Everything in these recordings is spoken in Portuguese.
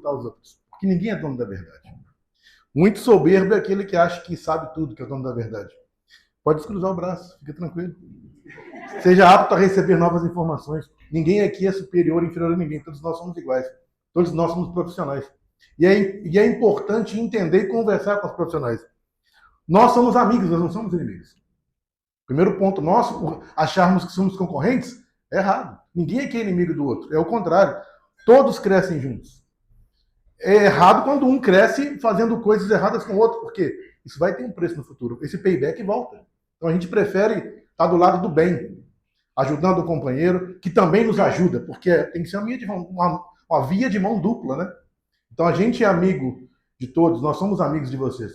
escutar os outros. Porque ninguém é dono da verdade. Muito soberbo é aquele que acha que sabe tudo, que é dono da verdade. Pode descruzar o braço, fica tranquilo. Seja apto a receber novas informações. Ninguém aqui é superior ou inferior a ninguém. Todos nós somos iguais. Todos nós somos profissionais. E é importante entender e conversar com os profissionais. Nós somos amigos, nós não somos inimigos. Primeiro ponto nosso, por acharmos que somos concorrentes, é errado. Ninguém aqui é inimigo do outro. É o contrário. Todos crescem juntos. É errado quando um cresce fazendo coisas erradas com o outro, porque isso vai ter um preço no futuro. Esse payback volta. Então a gente prefere estar do lado do bem, ajudando o companheiro, que também nos ajuda, porque tem que ser uma via de mão dupla, né? Então a gente é amigo de todos, nós somos amigos de vocês.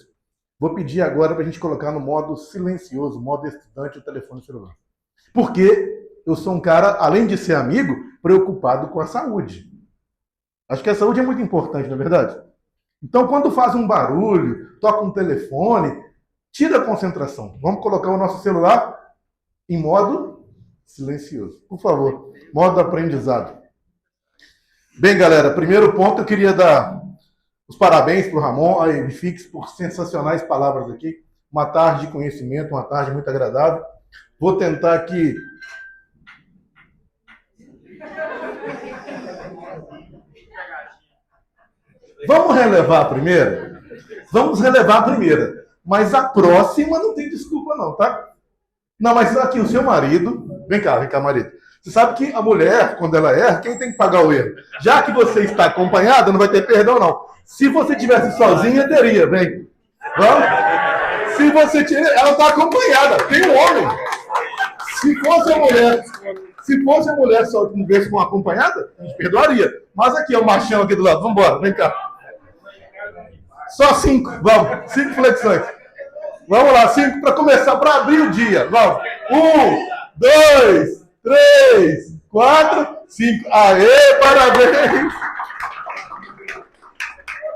Vou pedir agora para a gente colocar no modo silencioso, modo estudante, o telefone celular. Porque eu sou um cara, além de ser amigo, preocupado com a saúde. Acho que a saúde é muito importante, não é verdade? Então, quando faz um barulho, toca um telefone, tira a concentração. Vamos colocar o nosso celular em modo silencioso. Por favor, modo aprendizado. Bem, galera, primeiro ponto eu queria dar os parabéns para o Ramon, a Evifix, por sensacionais palavras aqui. Uma tarde de conhecimento, uma tarde muito agradável. Vou tentar aqui... Vamos relevar a primeira? Vamos relevar a primeira. Mas a próxima não tem desculpa não, tá? Não, mas aqui o seu marido... Vem cá, marido. Você sabe que a mulher, quando ela erra, quem tem que pagar o erro? Já que você está acompanhada, não vai ter perdão, não. Se você tivesse sozinha, teria, vem. Vamos? Se você tiver... Ela está acompanhada, tem um homem. Se fosse a mulher só que não viesse com acompanhada, a gente perdoaria. Mas aqui é o machão aqui do lado. Vamos embora, vem cá. Só 5, vamos. 5 flexões. Vamos lá, 5 para começar, para abrir o dia. Vamos. 1, 2, 3, 4, 5. Aê, parabéns!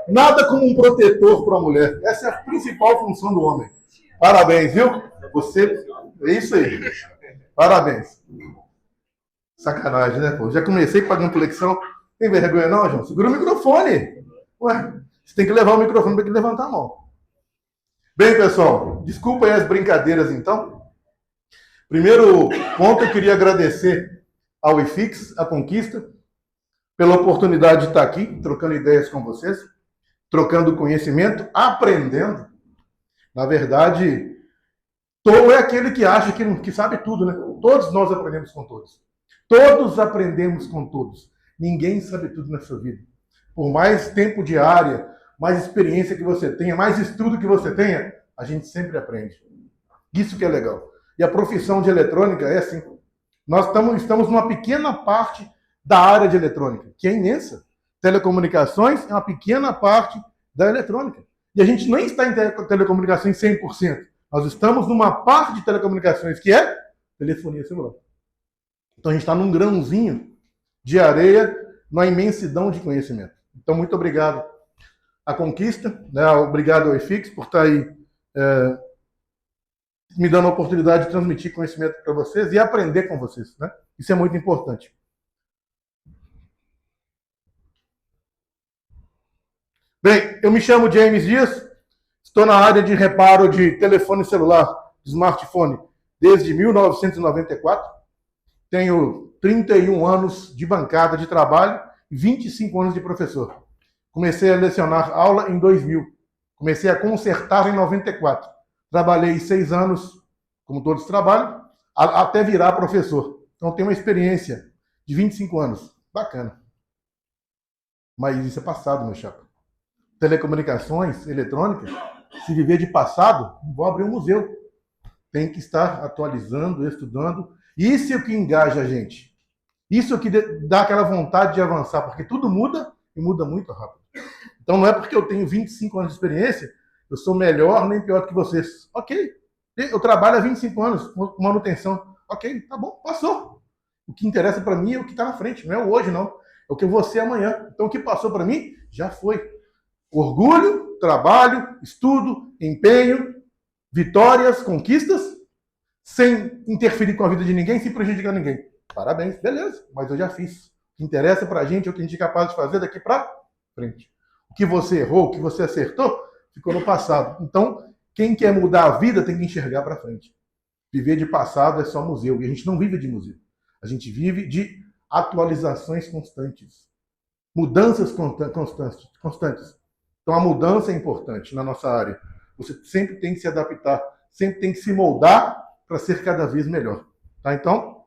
Nada como um protetor para a mulher. Essa é a principal função do homem. Parabéns, viu? Você... É isso aí. Parabéns. Sacanagem, né, pô? Já comecei pagando flexão. Tem vergonha não, João? Segura o microfone. Ué, você tem que levar o microfone para que levantar a mão. Bem, pessoal, desculpa aí as brincadeiras, então. Primeiro ponto, eu queria agradecer ao IFIX, a Conquista, pela oportunidade de estar aqui, trocando ideias com vocês, trocando conhecimento, aprendendo. Na verdade, tolo é aquele que acha que sabe tudo, né? Todos nós aprendemos com todos. Todos aprendemos com todos. Ninguém sabe tudo na sua vida. Por mais tempo de área, mais experiência que você tenha, mais estudo que você tenha, a gente sempre aprende. Isso que é legal. E a profissão de eletrônica é assim. Nós estamos numa pequena parte da área de eletrônica, que é imensa. Telecomunicações é uma pequena parte da eletrônica. E a gente nem está em telecomunicações 100%. Nós estamos numa parte de telecomunicações que é telefonia celular. Então a gente está num grãozinho de areia, numa imensidão de conhecimento. Então, muito obrigado à Conquista, né? Obrigado ao IFIX por estar aí me dando a oportunidade de transmitir conhecimento para vocês e aprender com vocês, né? Isso é muito importante. Bem, eu me chamo James Dias, estou na área de reparo de telefone celular, de smartphone, desde 1994. Tenho 31 anos de bancada de trabalho e 25 anos de professor. Comecei a lecionar aula em 2000. Comecei a consertar em 94. Trabalhei 6 anos, como todos trabalham, até virar professor. Então tenho uma experiência de 25 anos. Bacana. Mas isso é passado, meu chapa. Telecomunicações eletrônicas, se viver de passado, não vou abrir um museu. Tem que estar atualizando, estudando. Isso é o que engaja a gente. Isso é o que dá aquela vontade de avançar, porque tudo muda e muda muito rápido. Então não é porque eu tenho 25 anos de experiência, eu sou melhor nem pior do que vocês. Ok, eu trabalho há 25 anos com manutenção. Ok, tá bom, passou. O que interessa para mim é o que está na frente, não é o hoje não. É o que eu vou ser amanhã. Então o que passou para mim, já foi. Orgulho, trabalho, estudo, empenho, vitórias, conquistas, sem interferir com a vida de ninguém, sem prejudicar ninguém. Parabéns, beleza, mas eu já fiz. O que interessa pra gente é o que a gente é capaz de fazer daqui para frente. O que você errou, o que você acertou, ficou no passado. Então, quem quer mudar a vida tem que enxergar para frente. Viver de passado é só museu. E a gente não vive de museu. A gente vive de atualizações constantes. Mudanças constantes. Então, a mudança é importante na nossa área. Você sempre tem que se adaptar, sempre tem que se moldar para ser cada vez melhor. Tá? Então,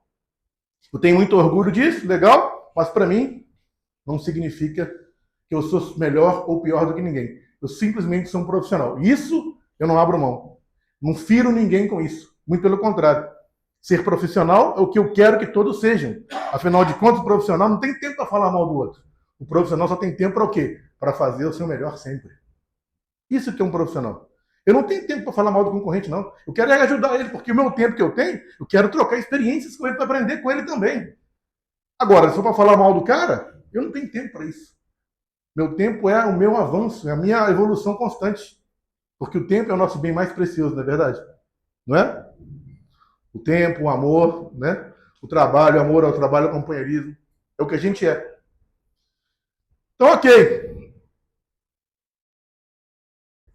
eu tenho muito orgulho disso, legal, mas para mim não significa que eu sou melhor ou pior do que ninguém. Eu simplesmente sou um profissional. Isso eu não abro mão. Não firo ninguém com isso. Muito pelo contrário. Ser profissional é o que eu quero que todos sejam. Afinal de contas, o profissional não tem tempo para falar mal do outro. O profissional só tem tempo para o quê? Para fazer o seu melhor sempre. Isso que é um profissional. Eu não tenho tempo para falar mal do concorrente, não. Eu quero ajudar ele, porque o meu tempo que eu tenho, eu quero trocar experiências com ele para aprender com ele também. Agora, se for para falar mal do cara, eu não tenho tempo para isso. Meu tempo é o meu avanço, é a minha evolução constante. Porque o tempo é o nosso bem mais precioso, não é verdade? Não é? O tempo, o amor, né? O trabalho, o amor ao trabalho, o companheirismo. É o que a gente é. Então, ok.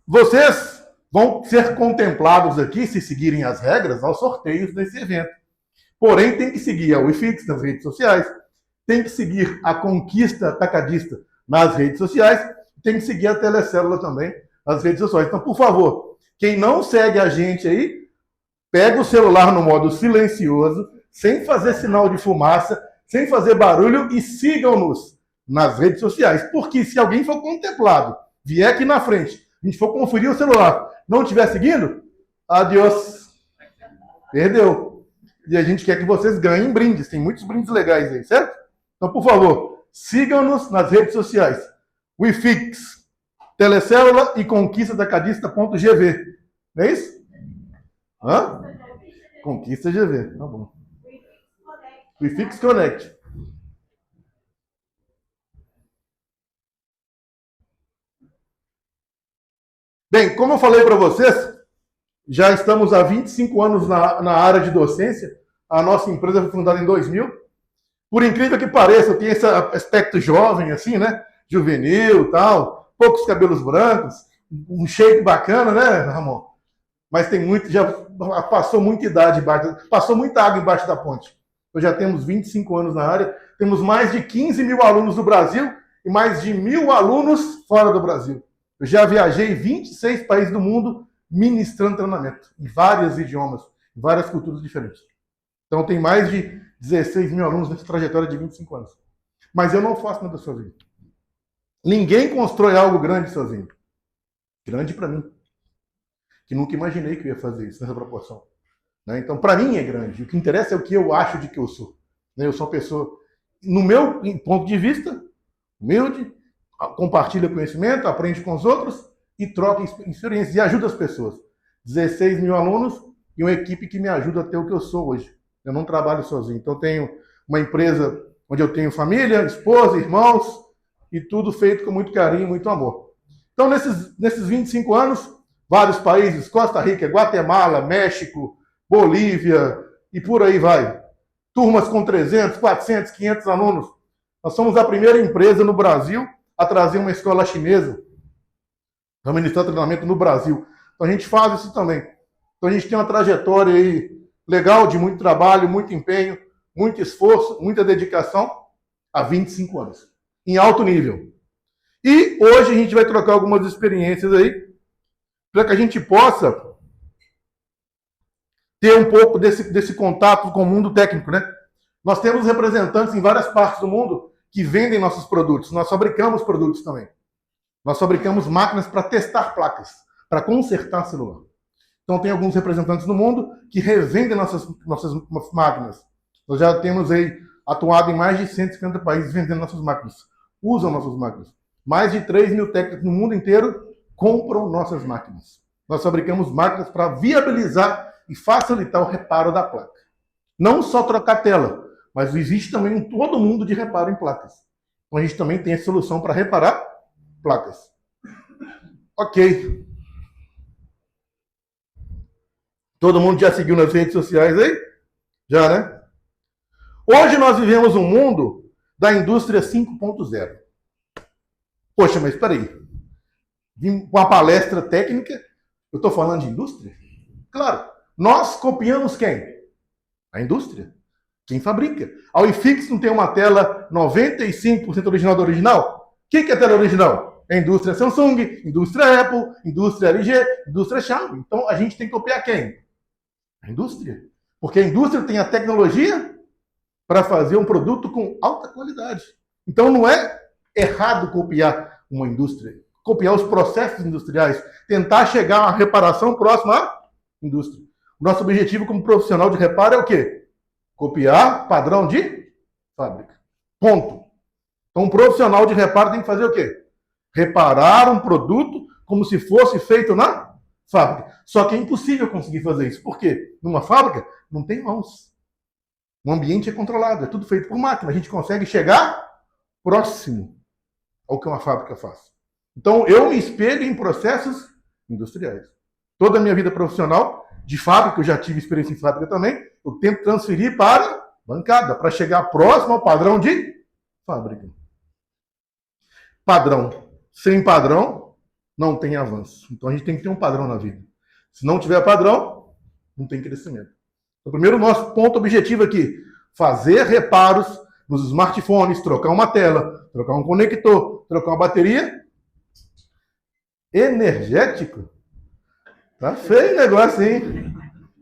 Vocês vão ser contemplados aqui, se seguirem as regras, aos sorteios desse evento. Porém, tem que seguir a Wifix nas redes sociais, tem que seguir a Conquista Atacadista nas redes sociais, tem que seguir a Telecélula também nas redes sociais. Então, por favor, quem não segue a gente aí, pega o celular no modo silencioso, sem fazer sinal de fumaça, sem fazer barulho e sigam-nos nas redes sociais. Porque se alguém for contemplado, vier aqui na frente, a gente for conferir o celular, não estiver seguindo, adiós. Perdeu. E a gente quer que vocês ganhem brindes. Tem muitos brindes legais aí, certo? Então, por favor, sigam-nos nas redes sociais. Wifix, Telecélula e conquistaatacadista.gv. Não é isso? Hã? Conquista GV. Tá bom. Wifix Connect. Bem, como eu falei para vocês, já estamos há 25 anos na área de docência. A nossa empresa foi fundada em 2000. Por incrível que pareça, tem esse aspecto jovem, assim, né? Juvenil, tal, poucos cabelos brancos, um shape bacana, né, Ramon? Mas tem muito, já passou muita idade, passou muita água embaixo da ponte. Nós já temos 25 anos na área, temos mais de 15 mil alunos no Brasil e mais de 1.000 alunos fora do Brasil. Eu já viajei 26 países do mundo ministrando treinamento, em vários idiomas, em várias culturas diferentes. Então tem mais de 16 mil alunos nessa trajetória de 25 anos. Mas eu não faço nada sozinho. Ninguém constrói algo grande sozinho. Grande para mim. Que nunca imaginei que eu ia fazer isso nessa proporção. Então, para mim é grande. O que interessa é o que eu acho de que eu sou. Eu sou uma pessoa, no meu ponto de vista, humilde, compartilha conhecimento, aprende com os outros e troca experiências e ajuda as pessoas. 16 mil alunos e uma equipe que me ajuda a ter o que eu sou hoje. Eu não trabalho sozinho. Então, eu tenho uma empresa onde eu tenho família, esposa, irmãos e tudo feito com muito carinho, muito amor. Então, nesses 25 anos, vários países, Costa Rica, Guatemala, México, Bolívia e por aí vai. Turmas com 300, 400, 500 alunos. Nós somos a primeira empresa no Brasil a trazer uma escola chinesa para ministrar treinamento no Brasil. Então a gente faz isso também. Então a gente tem uma trajetória aí legal de muito trabalho, muito empenho, muito esforço, muita dedicação há 25 anos. Em alto nível. E hoje a gente vai trocar algumas experiências aí para que a gente possa ter um pouco desse contato com o mundo técnico, né? Nós temos representantes em várias partes do mundo que vendem nossos produtos. Nós fabricamos produtos também. Nós fabricamos máquinas para testar placas, para consertar celular. Então tem alguns representantes no mundo que revendem nossas máquinas. Nós já temos aí atuado em mais de 150 países vendendo nossas máquinas. Usam nossas máquinas. Mais de 3 mil técnicos no mundo inteiro compram nossas máquinas. Nós fabricamos máquinas para viabilizar e facilitar o reparo da placa. Não só trocar tela, mas existe também todo mundo de reparo em placas. Então a gente também tem a solução para reparar placas. Ok. Todo mundo já seguiu nas redes sociais aí? Já, né? Hoje nós vivemos um mundo da indústria 5.0. Poxa, mas espera aí. Vim com uma palestra técnica, eu estou falando de indústria? Claro, nós copiamos quem? A indústria. Quem fabrica. A Wifix não tem uma tela 95% original do original? Quem que é a tela original? É a indústria Samsung, indústria Apple, indústria LG, indústria Xiaomi. Então a gente tem que copiar quem? A indústria. Porque a indústria tem a tecnologia para fazer um produto com alta qualidade. Então não é errado copiar uma indústria, copiar os processos industriais, tentar chegar a uma reparação próxima à indústria. O nosso objetivo como profissional de reparo é o quê? Copiar padrão de fábrica. Ponto. Então, um profissional de reparo tem que fazer o quê? Reparar um produto como se fosse feito na fábrica. Só que é impossível conseguir fazer isso. Por quê? Numa fábrica não tem mãos. O ambiente é controlado, é tudo feito por máquina. A gente consegue chegar próximo ao que uma fábrica faz. Então, eu me espelho em processos industriais. Toda a minha vida profissional, de fábrica, eu já tive experiência em fábrica também, eu tento transferir para bancada, para chegar próximo ao padrão de fábrica. Padrão. Sem padrão, não tem avanço. Então, a gente tem que ter um padrão na vida. Se não tiver padrão, não tem crescimento. Então, primeiro, nosso ponto objetivo aqui, fazer reparos nos smartphones, trocar uma tela, trocar um conector, trocar uma bateria. Energético? Tá feio o negócio, hein?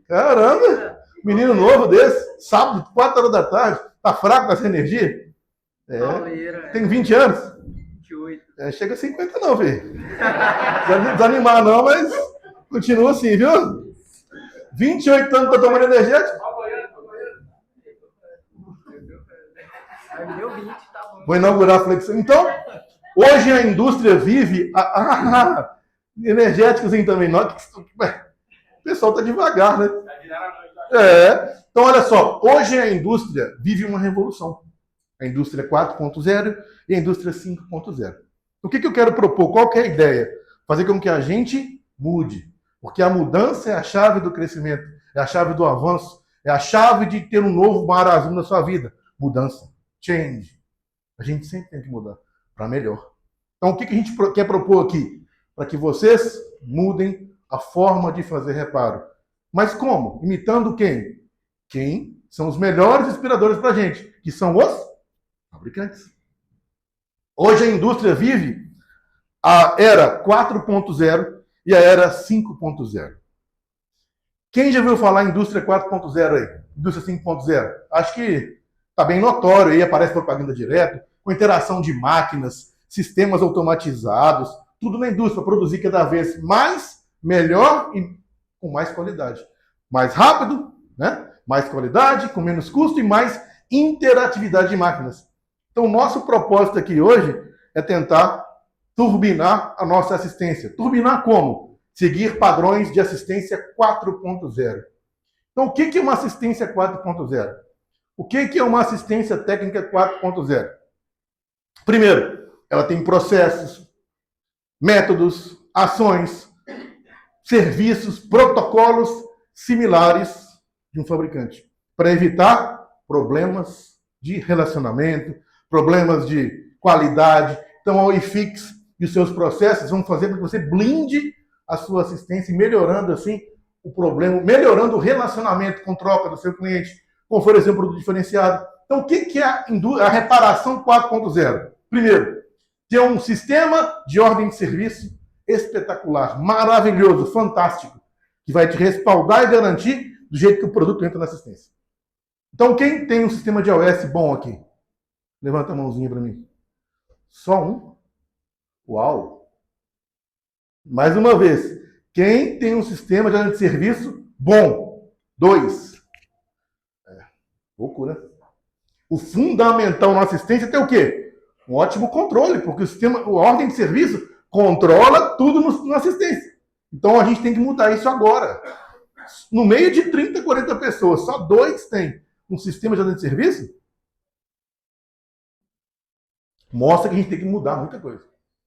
Caramba! Menino novo desse, sábado, 4 horas da tarde, tá fraco com essa energia? Tem 20 anos? 28. Chega a 50 não, filho. Não desanimar não, mas continua assim, viu? 28 anos pra tomar energético? Vou inaugurar a flexão. Então, hoje a indústria vive energéticos também. O pessoal tá devagar, né? Então, olha só. Hoje a indústria vive uma revolução. A indústria 4.0 e a indústria 5.0. O que eu quero propor? Qual que é a ideia? Fazer com que a gente mude. Porque a mudança é a chave do crescimento, é a chave do avanço, é a chave de ter um novo mar azul na sua vida. Mudança. Change. A gente sempre tem que mudar para melhor. Então, o que a gente quer propor aqui? Para que vocês mudem a forma de fazer reparo. Mas como? Imitando quem? Quem são os melhores inspiradores para a gente? Que são os fabricantes. Hoje a indústria vive a era 4.0 e a era 5.0. Quem já ouviu falar em indústria 4.0 aí? Indústria 5.0? Acho que está bem notório aí, aparece propaganda direto, com interação de máquinas, sistemas automatizados, tudo na indústria, produzir cada vez mais, melhor e com mais qualidade. Mais rápido, né? Mais qualidade, com menos custo e mais interatividade de máquinas. Então, o nosso propósito aqui hoje é tentar turbinar a nossa assistência. Turbinar como? Seguir padrões de assistência 4.0. Então, o que é uma assistência 4.0? O que é uma assistência técnica 4.0? Primeiro, ela tem processos, métodos, ações, serviços, protocolos similares de um fabricante, para evitar problemas de relacionamento, problemas de qualidade. Então, a Wifix e os seus processos vão fazer com que você blinde a sua assistência, melhorando assim o problema, melhorando o relacionamento com troca do seu cliente, com oferecer um produto diferenciado. Então, o que é a reparação 4.0? Primeiro, ter um sistema de ordem de serviço espetacular, maravilhoso, fantástico, que vai te respaldar e garantir do jeito que o produto entra na assistência. Então, quem tem um sistema de iOS bom aqui? Levanta a mãozinha para mim. Só um? Uau! Mais uma vez, quem tem um sistema de ordem de serviço bom? 2. Pouco, né? O fundamental na assistência é ter o quê? Um ótimo controle, porque o sistema, a ordem de serviço controla tudo na assistência. Então a gente tem que mudar isso agora. No meio de 30, 40 pessoas, só 2 têm um sistema de ordem de serviço? Mostra que a gente tem que mudar muita coisa.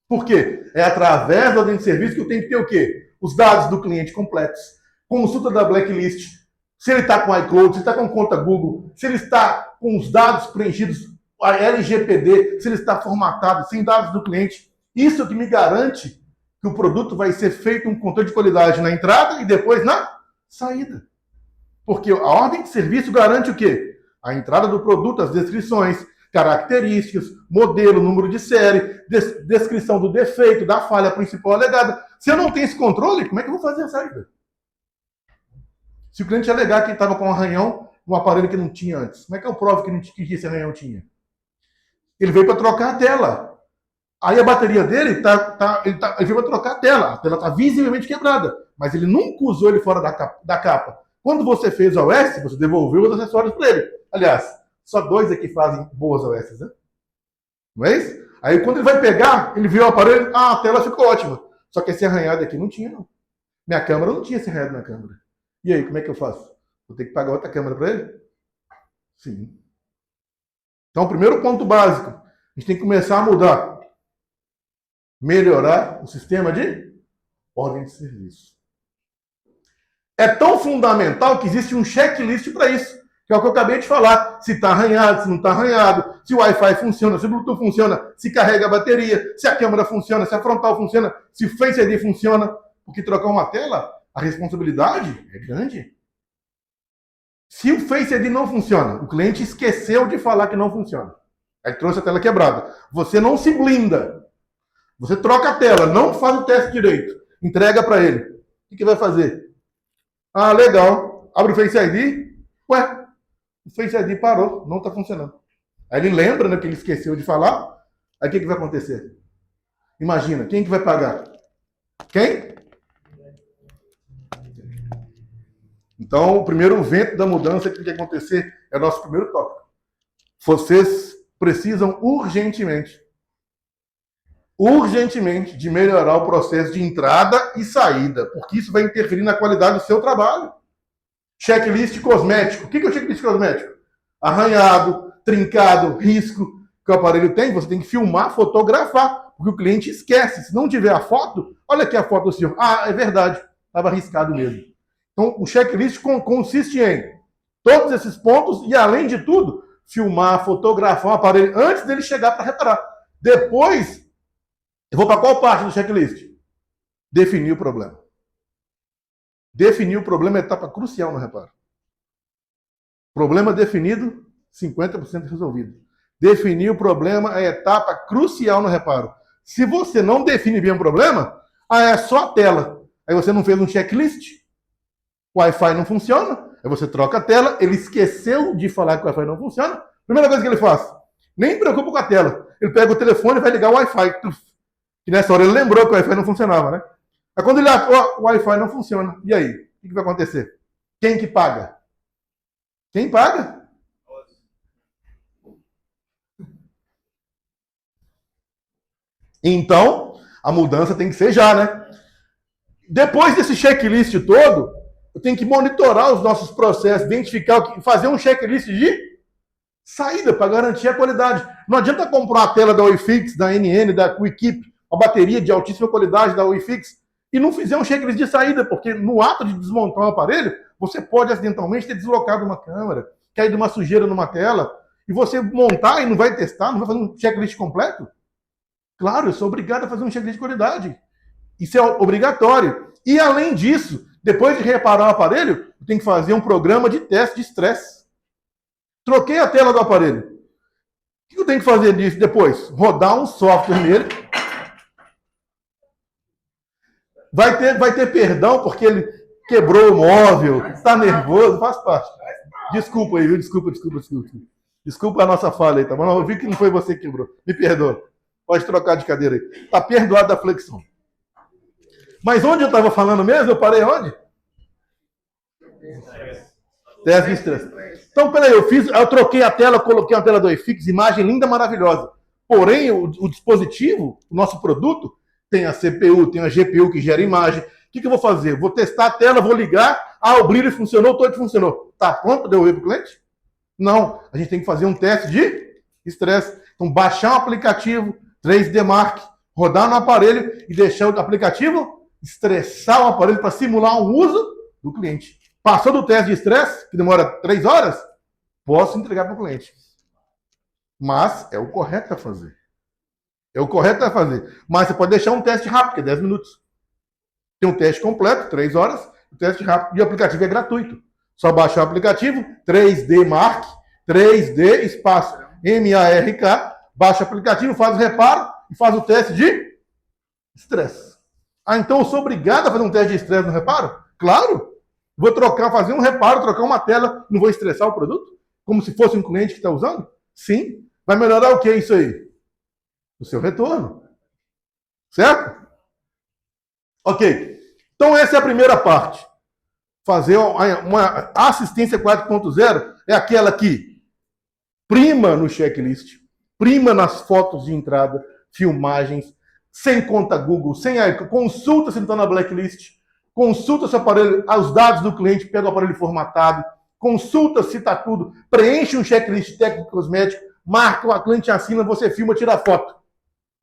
Por quê? É através da ordem de serviço que eu tenho que ter o quê? Os dados do cliente completos, consulta da blacklist, se ele está com iCloud, se ele está com conta Google, se ele está com os dados preenchidos, a LGPD, se ele está formatado, sem dados do cliente. Isso que me garante que o produto vai ser feito um controle de qualidade na entrada e depois na saída. Porque a ordem de serviço garante o quê? A entrada do produto, as descrições, características, modelo, número de série, descrição do defeito, da falha principal alegada. Se eu não tenho esse controle, como é que eu vou fazer a saída? Se o cliente alegar que estava com um arranhão no aparelho que não tinha antes, como é que eu provo que esse arranhão tinha? Ele veio para trocar a tela. Aí a bateria dele ele veio para trocar a tela está visivelmente quebrada, mas ele nunca usou ele fora da capa. Quando você fez a OS, você devolveu os acessórios para ele. Aliás, só 2 aqui fazem boas OS, né? Não é isso? Aí quando ele vai pegar, ele viu o aparelho, a tela ficou ótima. Só que esse arranhado aqui não tinha, não. Minha câmera não tinha esse arranhado na câmera. E aí, como é que eu faço? Vou ter que pagar outra câmera para ele? Sim. Então, o primeiro ponto básico, a gente tem que começar a mudar. Melhorar o sistema de ordem de serviço. É tão fundamental que existe um checklist para isso, que é o que eu acabei de falar. Se está arranhado, se não está arranhado, se o Wi-Fi funciona, se o Bluetooth funciona, se carrega a bateria, se a câmera funciona, se a frontal funciona, se o Face ID funciona. Porque trocar uma tela, a responsabilidade é grande. Se o Face ID não funciona, o cliente esqueceu de falar que não funciona. Aí trouxe a tela quebrada. Você não se blinda. Você troca a tela, não faz o teste direito, entrega para ele. O que vai fazer? Ah, legal. Abre o Face ID. Ué, o Face ID parou, não está funcionando. Aí ele lembra, né, que ele esqueceu de falar. Aí o que vai acontecer? Imagina, quem que vai pagar? Quem? Então, o primeiro vento da mudança que tem que acontecer é o nosso primeiro tópico. Vocês precisam urgentemente de melhorar o processo de entrada e saída, porque isso vai interferir na qualidade do seu trabalho. Checklist cosmético. O que é o checklist cosmético? Arranhado, trincado, risco que o aparelho tem, você tem que filmar, fotografar, porque o cliente esquece. Se não tiver a foto, olha aqui a foto do senhor. Ah, é verdade, estava arriscado mesmo. Então, o checklist consiste em todos esses pontos e, além de tudo, filmar, fotografar o aparelho antes dele chegar para reparar. Depois, eu vou para qual parte do checklist? Definir o problema. Definir o problema é a etapa crucial no reparo. Problema definido, 50% resolvido. Definir o problema é a etapa crucial no reparo. Se você não define bem o problema, é só a tela. Aí você não fez um checklist, o Wi-Fi não funciona, aí você troca a tela, ele esqueceu de falar que o Wi-Fi não funciona, primeira coisa que ele faz, nem preocupa com a tela, ele pega o telefone e vai ligar o Wi-Fi. E nessa hora ele lembrou que o Wi-Fi não funcionava, né? Aí quando ele o Wi-Fi não funciona, e aí? O que vai acontecer? Quem que paga? Quem paga? Então, a mudança tem que ser já, né? Depois desse checklist todo, eu tenho que monitorar os nossos processos, identificar, fazer um checklist de saída para garantir a qualidade. Não adianta comprar a tela da Oifix, da NN, da Quickip, uma bateria de altíssima qualidade da Oifix e não fizer um checklist de saída, porque no ato de desmontar o aparelho, você pode acidentalmente ter deslocado uma câmera, caído uma sujeira numa tela, e você montar e não vai testar, não vai fazer um checklist completo. Claro, eu sou obrigado a fazer um checklist de qualidade. Isso é obrigatório. E além disso, depois de reparar o aparelho, eu tenho que fazer um programa de teste de estresse. Troquei a tela do aparelho. O que eu tenho que fazer disso depois? Rodar um software nele. Vai ter perdão porque ele quebrou o móvel, está nervoso, faz parte. Desculpa aí, viu? Desculpa. Desculpa a nossa falha aí, tá bom? Eu vi que não foi você que quebrou. Me perdoa. Pode trocar de cadeira aí. Tá perdoado da flexão. Mas onde eu estava falando mesmo? Eu parei onde? Teste de estresse. Então, peraí, eu troquei a tela, coloquei uma tela do iFix, imagem linda, maravilhosa. Porém, o dispositivo, o nosso produto, tem a CPU, tem a GPU que gera imagem. O que eu vou fazer? Vou testar a tela, vou ligar, o brilho funcionou, o touch funcionou. Tá pronto para devolver para o cliente? Não. A gente tem que fazer um teste de estresse. Então, baixar um aplicativo, 3D Mark, rodar no aparelho e deixar o aplicativo estressar o aparelho para simular um uso do cliente. Passou do teste de estresse, que demora 3 horas, posso entregar para o cliente. Mas é o correto a fazer. É o correto a fazer. Mas você pode deixar um teste rápido, que é 10 minutos. Tem um teste completo, 3 horas, o teste rápido. E o aplicativo é gratuito. Só baixar o aplicativo, 3D Mark, 3D espaço M-A-R-K, baixa o aplicativo, faz o reparo e faz o teste de estresse. Ah, então eu sou obrigado a fazer um teste de estresse no reparo? Claro! Vou fazer um reparo, trocar uma tela, não vou estressar o produto? Como se fosse um cliente que está usando? Sim. Vai melhorar o que isso aí? O seu retorno. Certo? Ok. Então essa é a primeira parte. Fazer uma assistência 4.0 é aquela que prima no checklist, prima nas fotos de entrada, filmagens, sem conta Google, sem consulta se não está na blacklist, consulta se o aparelho, os dados do cliente, pega o aparelho formatado, consulta se está tudo, preenche um checklist técnico cosmético, marca, o cliente assina, você filma, tira a foto.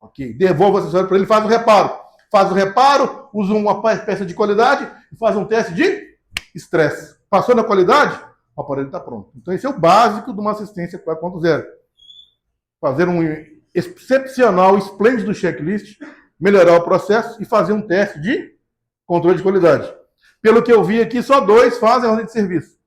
Ok, devolve o acessório para ele, faz o reparo. Faz o reparo, usa uma peça de qualidade e faz um teste de estresse. Passou na qualidade? O aparelho está pronto. Então esse é o básico de uma assistência 4.0. Fazer um excepcional, esplêndido checklist, melhorar o processo e fazer um teste de controle de qualidade. Pelo que eu vi aqui, só 2 fazem ordem de serviço.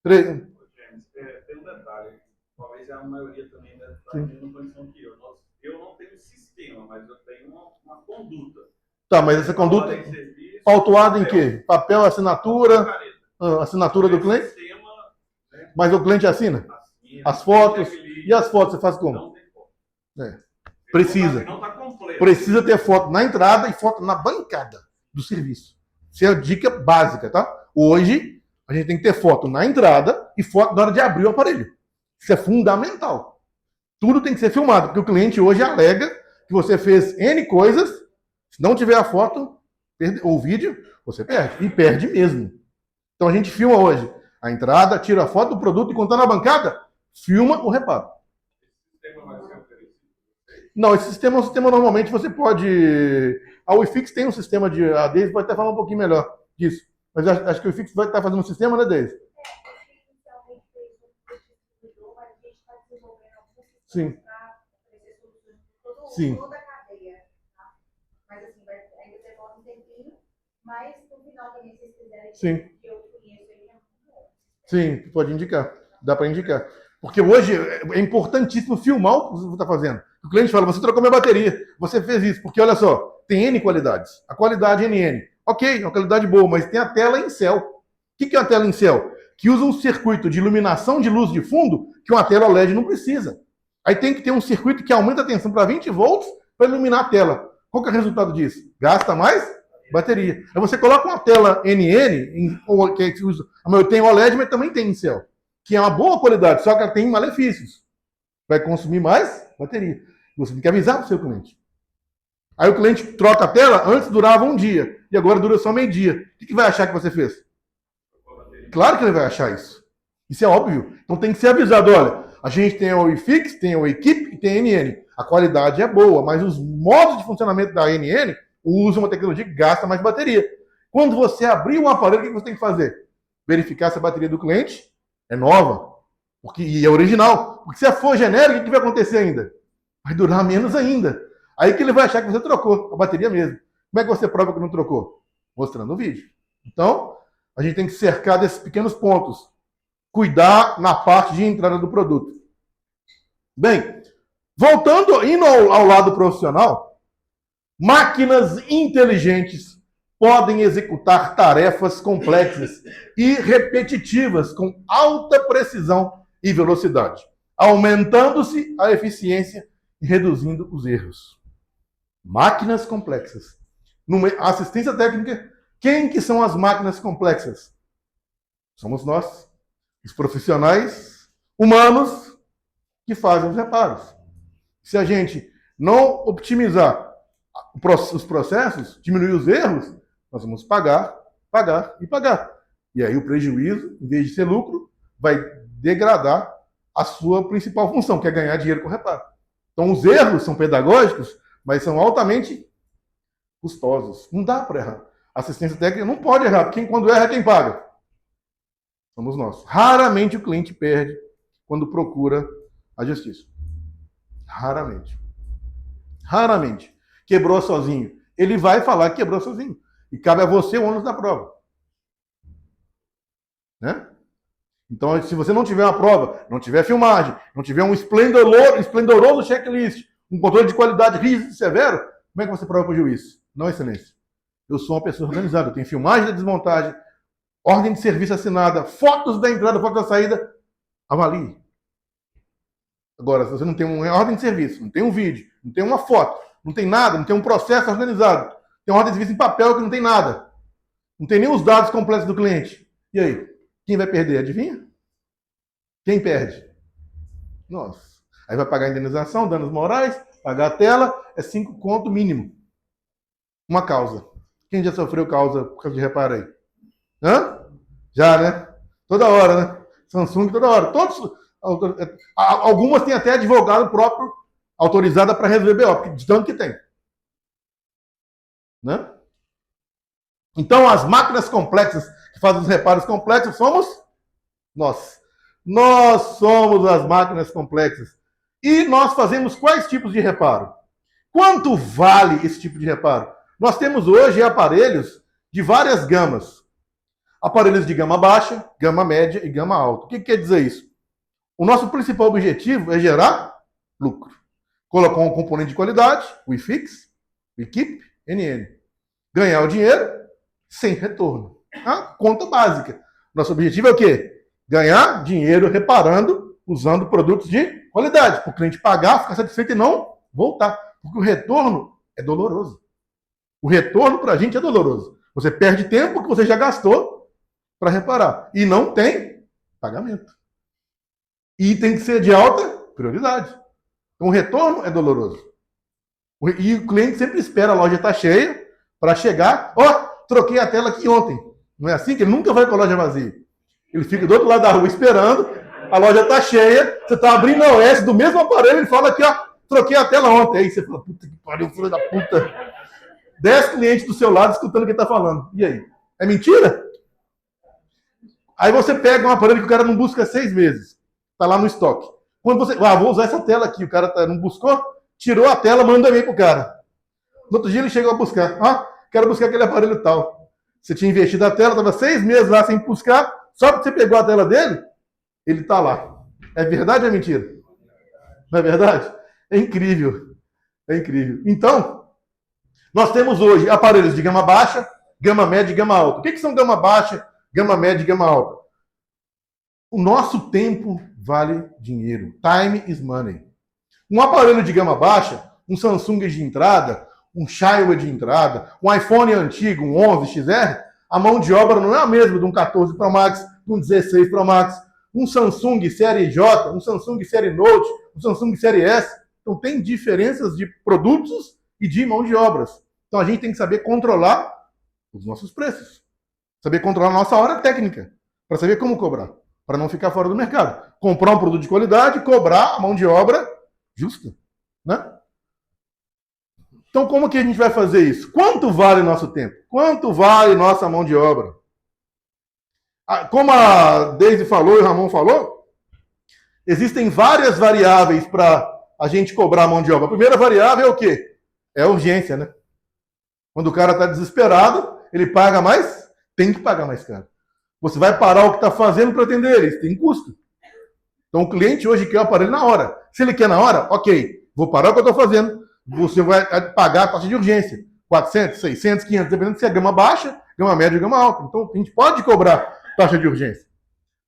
3. Tem um detalhe, talvez a maioria também está na mesma condição que eu. Eu não tenho sistema, mas eu tenho uma conduta. Tá, mas essa conduta autuada em quê? Papel, assinatura, assinatura do cliente? Sistema, né? Mas o cliente assina? As fotos. E as fotos você faz como? Não tem foto. Precisa. Não tá completo. Precisa ter foto na entrada e foto na bancada do serviço. Isso é a dica básica, tá? Hoje, a gente tem que ter foto na entrada e foto na hora de abrir o aparelho. Isso é fundamental. Tudo tem que ser filmado, porque o cliente hoje alega que você fez N coisas, se não tiver a foto ou o vídeo, você perde. E perde mesmo. Então a gente filma hoje a entrada, tira a foto do produto e quando está na bancada, filma o reparo. Não, esse sistema é um sistema normalmente você pode... A Wifix tem um sistema de... A Deise pode até falar um pouquinho melhor disso. Mas acho que o Wifix vai estar fazendo um sistema, né, Deise? Sim. Sim. Toda a cadeia, tá? Mas assim, ainda demora um tempinho, mas no final também, se vocês quiserem, Sim. que eu conheço ele, é muito bom. Sim, pode indicar. Dá para indicar. Porque hoje é importantíssimo filmar o que você está fazendo. O cliente fala, você trocou minha bateria, você fez isso. Porque olha só, tem N qualidades. A qualidade é NN. Ok, é uma qualidade boa, mas tem a tela em céu. O que é a tela em céu? Que usa um circuito de iluminação de luz de fundo que uma tela LED não precisa. Aí tem que ter um circuito que aumenta a tensão para 20 volts para iluminar a tela. Qual que é o resultado disso? Gasta mais bateria. Aí você coloca uma tela NN, que usa, tem OLED, mas também tem em céu, que é uma boa qualidade, só que ela tem malefícios. Vai consumir mais bateria. Você tem que avisar para o seu cliente. Aí o cliente troca a tela, antes durava um dia, e agora dura só meio dia. O que vai achar que você fez? Claro que ele vai achar isso. Isso é óbvio. Então tem que ser avisado, olha, a gente tem o iFix, tem o Equipe e tem a NN. A qualidade é boa, mas os modos de funcionamento da NN usam uma tecnologia que gasta mais bateria. Quando você abrir um aparelho, o que você tem que fazer? Verificar se a bateria do cliente é nova e é original. Porque se for genérico, o que vai acontecer ainda? Vai durar menos ainda. Aí que ele vai achar que você trocou a bateria mesmo. Como é que você prova que não trocou? Mostrando o vídeo. Então, a gente tem que cercar desses pequenos pontos. Cuidar na parte de entrada do produto. Bem, indo ao lado profissional, máquinas inteligentes podem executar tarefas complexas e repetitivas com alta precisão e velocidade, aumentando-se a eficiência e reduzindo os erros. Máquinas complexas. Numa assistência técnica, quem que são as máquinas complexas? Somos nós. Os profissionais humanos que fazem os reparos. Se a gente não optimizar os processos, diminuir os erros, nós vamos pagar, pagar e pagar. E aí o prejuízo, em vez de ser lucro, vai degradar a sua principal função, que é ganhar dinheiro com reparo. Então os erros são pedagógicos, mas são altamente custosos. Não dá para errar. A assistência técnica não pode errar, porque quando erra, quem paga? Somos nós. Raramente o cliente perde quando procura a justiça. Raramente. Raramente. Quebrou sozinho. Ele vai falar que quebrou sozinho. E cabe a você o ônus da prova. Né? Então, se você não tiver uma prova, não tiver filmagem, não tiver um esplendoroso checklist, um controle de qualidade rígido e severo, como é que você prova para o juiz? Não, excelência. Eu sou uma pessoa organizada, eu tenho filmagem da desmontagem, ordem de serviço assinada, fotos da entrada, fotos da saída. Avalie. Agora, se você não tem uma ordem de serviço, não tem um vídeo, não tem uma foto, não tem nada, não tem um processo organizado, tem uma ordem de serviço em papel que não tem nada, não tem nem os dados completos do cliente. E aí? Quem vai perder? Adivinha? Quem perde? Nós. Aí vai pagar a indenização, danos morais, pagar a tela, é 5 conto mínimo. Uma causa. Quem já sofreu causa por causa de reparo aí? Hã? Já, né? Toda hora, né? Samsung toda hora. Algumas têm até advogado próprio autorizada para resolver BO, de tanto que tem. Né? Então, as máquinas complexas que fazem os reparos complexos somos nós. Nós somos as máquinas complexas. E nós fazemos quais tipos de reparo? Quanto vale esse tipo de reparo? Nós temos hoje aparelhos de várias gamas. Aparelhos de gama baixa, gama média e gama alta. O que quer dizer isso? O nosso principal objetivo é gerar lucro. Colocar um componente de qualidade, o iFix, o equipe, NN. Ganhar o dinheiro sem retorno. A conta básica. Nosso objetivo é o quê? Ganhar dinheiro reparando, usando produtos de qualidade. Para o cliente pagar, ficar satisfeito e não voltar. Porque o retorno é doloroso. O retorno para a gente é doloroso. Você perde tempo que você já gastou para reparar. E não tem pagamento. E tem que ser de alta prioridade. Então o retorno é doloroso. E o cliente sempre espera a loja estar cheia para chegar. Troquei a tela aqui ontem. Não é assim que ele nunca vai com a loja vazia. Ele fica do outro lado da rua esperando, a loja está cheia, você está abrindo a OS do mesmo aparelho, ele fala aqui, troquei a tela ontem. Aí você fala, puta que pariu, filho da puta. 10 clientes do seu lado escutando o que ele está falando. E aí? É mentira? Aí você pega um aparelho que o cara não busca 6 meses. Está lá no estoque. Quando você, vou usar essa tela aqui, o cara não buscou, tirou a tela, manda e-mail pro cara. No outro dia ele chegou a buscar. Quero buscar aquele aparelho tal. Você tinha investido a tela, estava 6 meses lá sem buscar, só que você pegou a tela dele, ele está lá. É verdade ou é mentira? Não é verdade? É incrível. É incrível. Então, nós temos hoje aparelhos de gama baixa, gama média e gama alta. O que são gama baixa, gama média e gama alta? O nosso tempo vale dinheiro. Time is money. Um aparelho de gama baixa, um Samsung de entrada, um Xiaomi de entrada, um iPhone antigo, um 11 XR, a mão de obra não é a mesma de um 14 Pro Max, de um 16 Pro Max, um Samsung série J, um Samsung série Note, um Samsung série S. Então tem diferenças de produtos e de mão de obras. Então a gente tem que saber controlar os nossos preços. Saber controlar a nossa hora técnica. Para saber como cobrar. Para não ficar fora do mercado. Comprar um produto de qualidade, cobrar a mão de obra justa. Né? Então, como que a gente vai fazer isso? Quanto vale nosso tempo? Quanto vale nossa mão de obra? Como a Deise falou e o Ramon falou, existem várias variáveis para a gente cobrar a mão de obra. A primeira variável é o quê? É a urgência, né? Quando o cara está desesperado, ele paga mais, tem que pagar mais caro. Você vai parar o que está fazendo para atender ele, isso tem custo. Então, o cliente hoje quer o aparelho na hora. Se ele quer na hora, ok, vou parar o que eu estou fazendo. Você vai pagar a taxa de urgência. 400, 600, 500, dependendo se é gama baixa, gama média ou gama alta. Então, a gente pode cobrar taxa de urgência.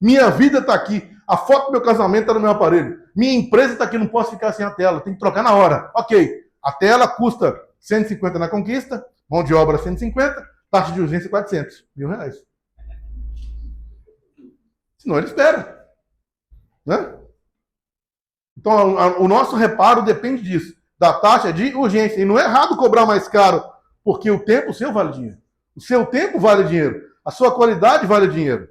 Minha vida está aqui. A foto do meu casamento está no meu aparelho. Minha empresa está aqui, não posso ficar sem a tela. Tem que trocar na hora. Ok, a tela custa 150 na Conquista, mão de obra 150, taxa de urgência 400. R$1.000. Senão ele espera. Né? Então, o nosso reparo depende disso. Da taxa de urgência. E não é errado cobrar mais caro, porque o tempo seu vale dinheiro. O seu tempo vale dinheiro. A sua qualidade vale dinheiro.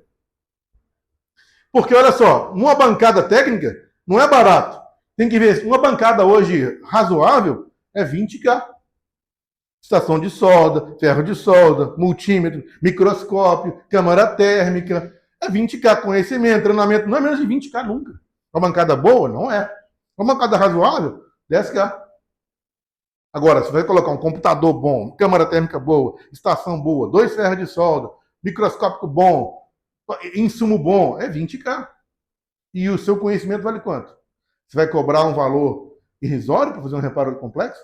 Porque, olha só, uma bancada técnica não é barato. Tem que ver, uma bancada hoje razoável é 20K. Estação de solda, ferro de solda, multímetro, microscópio, câmara térmica. É 20K, conhecimento, treinamento. Não é menos de 20K nunca. Uma bancada boa? Não é. Uma bancada razoável? 10K. Agora, se você vai colocar um computador bom, câmara térmica boa, estação boa, 2 ferros de solda, microscópico bom, insumo bom, é 20k. E o seu conhecimento vale quanto? Você vai cobrar um valor irrisório para fazer um reparo complexo?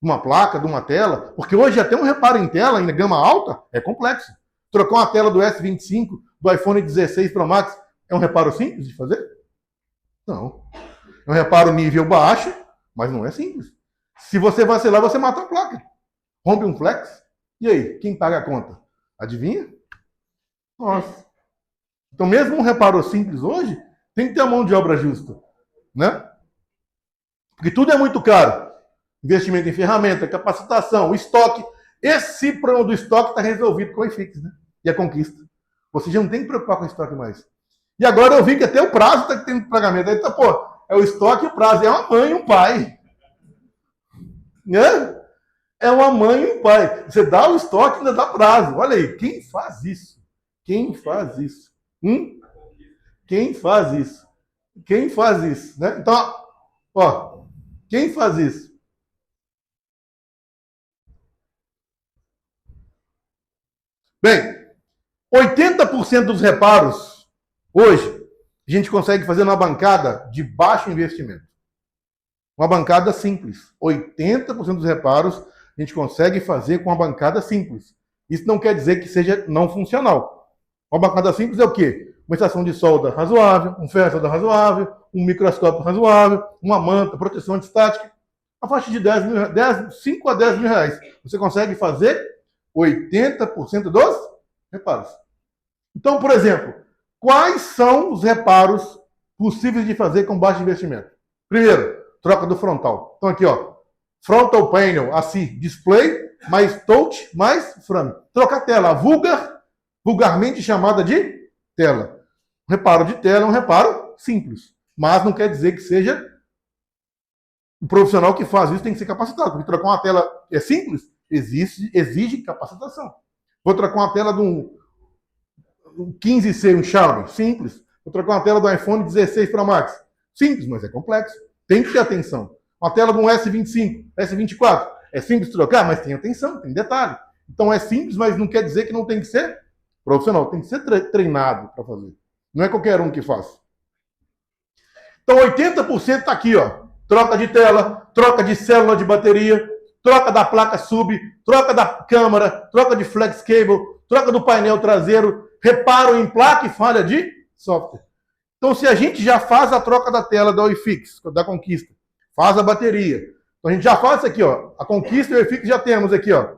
De uma placa, de uma tela? Porque hoje até um reparo em tela, em gama alta, é complexo. Trocar uma tela do S25, do iPhone 16 Pro Max, é um reparo simples de fazer? Não. É um reparo nível baixo, mas não é simples. Se você vacilar, você mata a placa. Rompe um flex. E aí, quem paga a conta? Adivinha? Nossa. Então, mesmo um reparo simples hoje, tem que ter a mão de obra justa, né? Porque tudo é muito caro. Investimento em ferramenta, capacitação, estoque. Esse problema do estoque está resolvido com o iFix, né? E a conquista. Você já não tem que preocupar com o estoque mais. E agora eu vi que até o prazo está tendo pagamento. Aí tá, pô, é o estoque e o prazo. É uma mãe e um pai. Né? É uma mãe e um pai. Você dá o estoque e ainda dá prazo. Olha aí, quem faz isso? Quem faz isso? Quem faz isso? Quem faz isso? Né? Então, ó, quem faz isso? Bem, 80% dos reparos hoje a gente consegue fazer numa bancada de baixo investimento. Uma bancada simples. 80% dos reparos a gente consegue fazer com uma bancada simples. Isso não quer dizer que seja não funcional. Uma bancada simples é o quê? Uma estação de solda razoável, um ferro de solda razoável, um microscópio razoável, uma manta, proteção antistática. A faixa de 5 a 10 mil reais. Você consegue fazer 80% dos reparos. Então, por exemplo, quais são os reparos possíveis de fazer com baixo investimento? Primeiro, troca do frontal. Então aqui, ó, frontal panel, assim, display, mais touch, mais frame. Troca a tela, vulgarmente chamada de tela. O reparo de tela é um reparo simples, mas não quer dizer que seja o profissional que faz isso tem que ser capacitado, porque trocar uma tela é simples, exige capacitação. Vou trocar uma tela de um 15C, um Xiaomi, simples. Vou trocar uma tela do iPhone 16 Pro Max, simples, mas é complexo. Tem que ter atenção. Uma tela de um S25, S24, é simples trocar, mas tem atenção, tem detalhe. Então é simples, mas não quer dizer que não tem que ser profissional, tem que ser treinado para fazer. Não é qualquer um que faz. Então 80% está aqui, ó. Troca de tela, troca de célula de bateria, troca da placa sub, troca da câmera, troca de flex cable, troca do painel traseiro, reparo em placa e falha de software. Então, se a gente já faz a troca da tela da iFix, da Conquista, faz a bateria. Então, a gente já faz isso aqui, ó. A Conquista e o iFix já temos aqui, ó.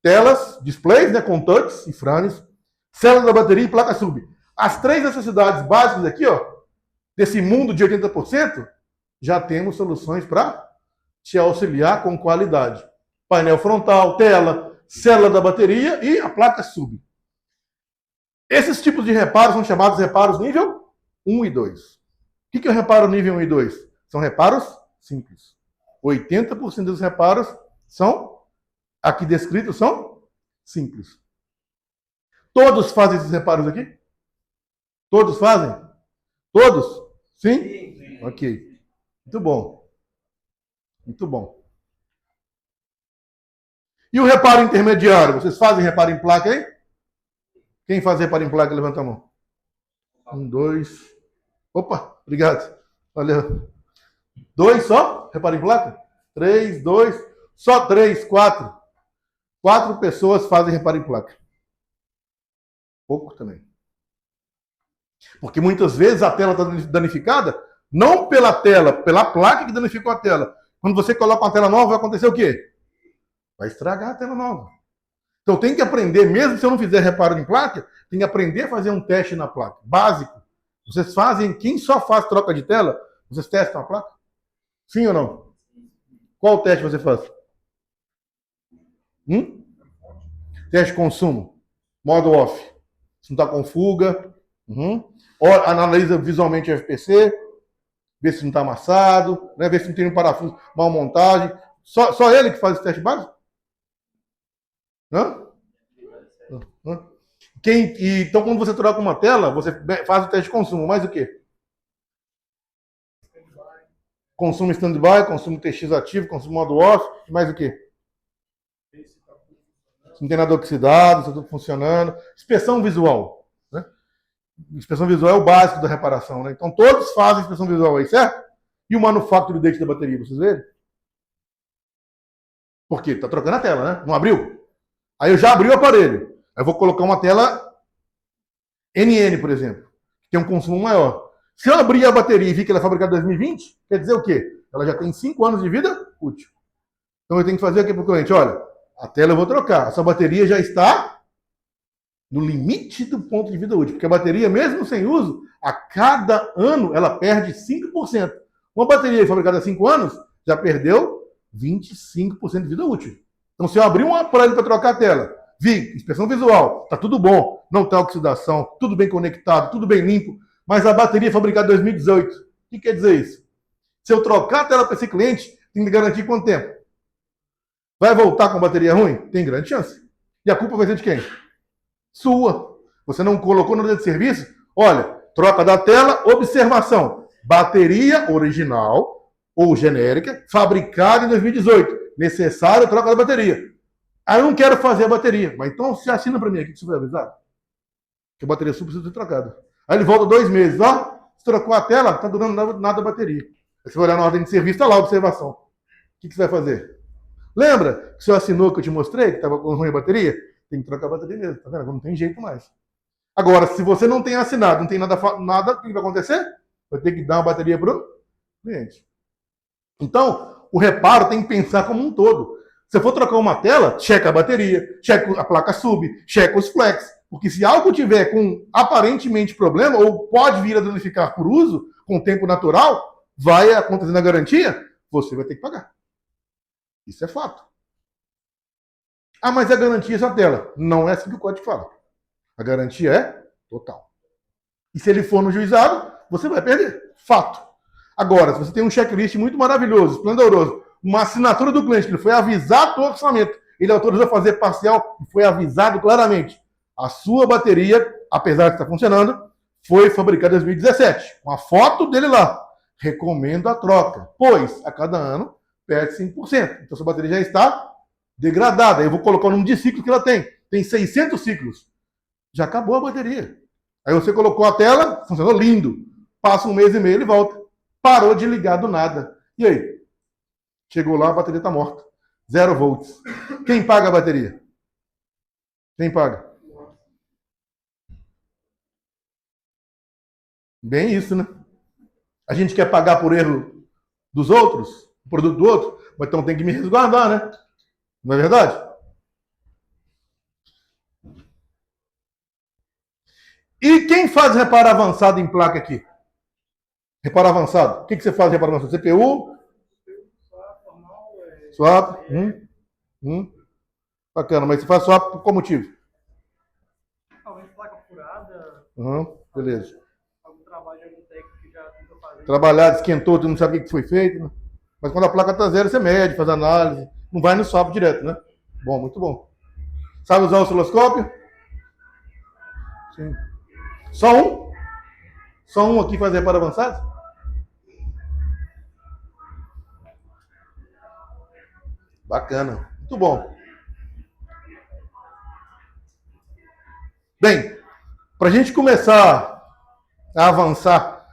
Telas, displays, né, com touch e frames, célula da bateria e placa sub. As 3 necessidades básicas aqui, ó, desse mundo de 80%, já temos soluções para te auxiliar com qualidade. Painel frontal, tela, célula da bateria e a placa sub. Esses tipos de reparos são chamados reparos nível 1 e 2. O que é o reparo nível 1 e 2? São reparos simples. 80% dos reparos são, aqui descritos, são simples. Todos fazem esses reparos aqui? Todos fazem? Todos? Sim? Sim. Ok. Muito bom. Muito bom. E o reparo intermediário? Vocês fazem reparo em placa aí? Quem faz reparo em placa, levanta a mão. 1, 2. Opa, obrigado. Valeu. 2 só? Reparo em placa? 3, 2. Só 3, 4. 4 pessoas fazem reparo em placa. Pouco também. Porque muitas vezes a tela está danificada, não pela tela, pela placa que danificou a tela. Quando você coloca uma tela nova, vai acontecer o quê? Vai estragar a tela nova. Então tem que aprender, mesmo se eu não fizer reparo em placa, tem que aprender a fazer um teste na placa, básico. Vocês fazem, quem só faz troca de tela, vocês testam a placa? Sim ou não? Qual teste você faz? Teste de consumo. Modo off. Se não está com fuga. Analisa visualmente o FPC. Vê se não está amassado. Né? Vê se não tem um parafuso, mal montagem. Só ele que faz esse teste básico? Hã? Então, quando você troca uma tela, você faz o teste de consumo. Mais o quê? Consumo standby, consumo TX ativo, consumo modo off, mais o quê? Não tem nada oxidado, está tudo funcionando. Inspeção visual, né? Inspeção visual é o básico da reparação, né? Então todos fazem inspeção visual aí, certo? E o manufacture date da bateria, vocês verem? Por quê? Tá trocando a tela, né? Não abriu? Aí eu já abri o aparelho. Aí eu vou colocar uma tela NN, por exemplo, que tem um consumo maior. Se eu abrir a bateria e vi que ela é fabricada em 2020, quer dizer o quê? Ela já tem 5 anos de vida útil. Então eu tenho que fazer aqui para o cliente, olha, a tela eu vou trocar. Essa bateria já está no limite do ponto de vida útil. Porque a bateria, mesmo sem uso, a cada ano ela perde 5%. Uma bateria fabricada há 5 anos já perdeu 25% de vida útil. Então, se eu abrir um aparelho para trocar a tela, vi, inspeção visual, está tudo bom, não tem oxidação, tudo bem conectado, tudo bem limpo, mas a bateria é fabricada em 2018. O que quer dizer isso? Se eu trocar a tela para esse cliente, tem que garantir quanto tempo? Vai voltar com bateria ruim? Tem grande chance. E a culpa vai ser de quem? Sua. Você não colocou no dedo de serviço? Olha, troca da tela, observação. Bateria original ou genérica, fabricada em 2018. Necessário troca da bateria. Aí eu não quero fazer a bateria. Mas então você assina para mim aqui que você foi avisado. Que a bateria sua precisa ser trocada. Aí ele volta 2 meses. Ó, você trocou a tela, não está durando nada a bateria. Aí você vai olhar na ordem de serviço, está lá a observação. O que você vai fazer? Lembra que você assinou que eu te mostrei, que estava com ruim a bateria? Tem que trocar a bateria mesmo, tá vendo? Não tem jeito mais. Agora, se você não tem assinado, não tem nada, o que vai acontecer? Vai ter que dar uma bateria para o cliente. Então, o reparo tem que pensar como um todo. Se for trocar uma tela, checa a bateria, checa a placa sub, checa os flex. Porque se algo tiver com aparentemente problema, ou pode vir a danificar por uso, com o tempo natural, vai acontecer na garantia, você vai ter que pagar. Isso é fato. Ah, mas é garantia essa tela. Não é assim que o código fala. A garantia é total. E se ele for no juizado, você vai perder. Fato. Agora, se você tem um checklist muito maravilhoso, esplendoroso, uma assinatura do cliente, que ele foi avisado do orçamento, ele autorizou a fazer parcial e foi avisado claramente. A sua bateria, apesar de estar funcionando, foi fabricada em 2017. Com a foto dele lá. Recomendo a troca, pois a cada ano perde 5%. Então, sua bateria já está degradada. Eu vou colocar o número de ciclos que ela tem. Tem 600 ciclos. Já acabou a bateria. Aí você colocou a tela, funcionou lindo. Passa 1 mês e meio, ele volta. Parou de ligar do nada. E aí? Chegou lá, a bateria está morta. 0 volts. Quem paga a bateria? Quem paga? Bem isso, né? A gente quer pagar por erro dos outros, o produto do outro, mas então tem que me resguardar, né? Não é verdade? E quem faz reparo avançado em placa aqui? Reparo avançado. O que você faz de reparo avançado? CPU? Swap. Bacana, mas você faz swap por qual motivo? Talvez placa furada. Beleza. Algum trabalho de algum técnico que já tentou fazer. Trabalhado, esquentou, tu não sabe o que foi feito, né? Mas quando a placa está zero, você mede, faz análise. Não vai no swap direto, né? Bom, muito bom. Sabe usar o osciloscópio? Sim. Só um? Só um aqui faz reparo avançado? Bacana. Muito bom. Bem, para a gente começar a avançar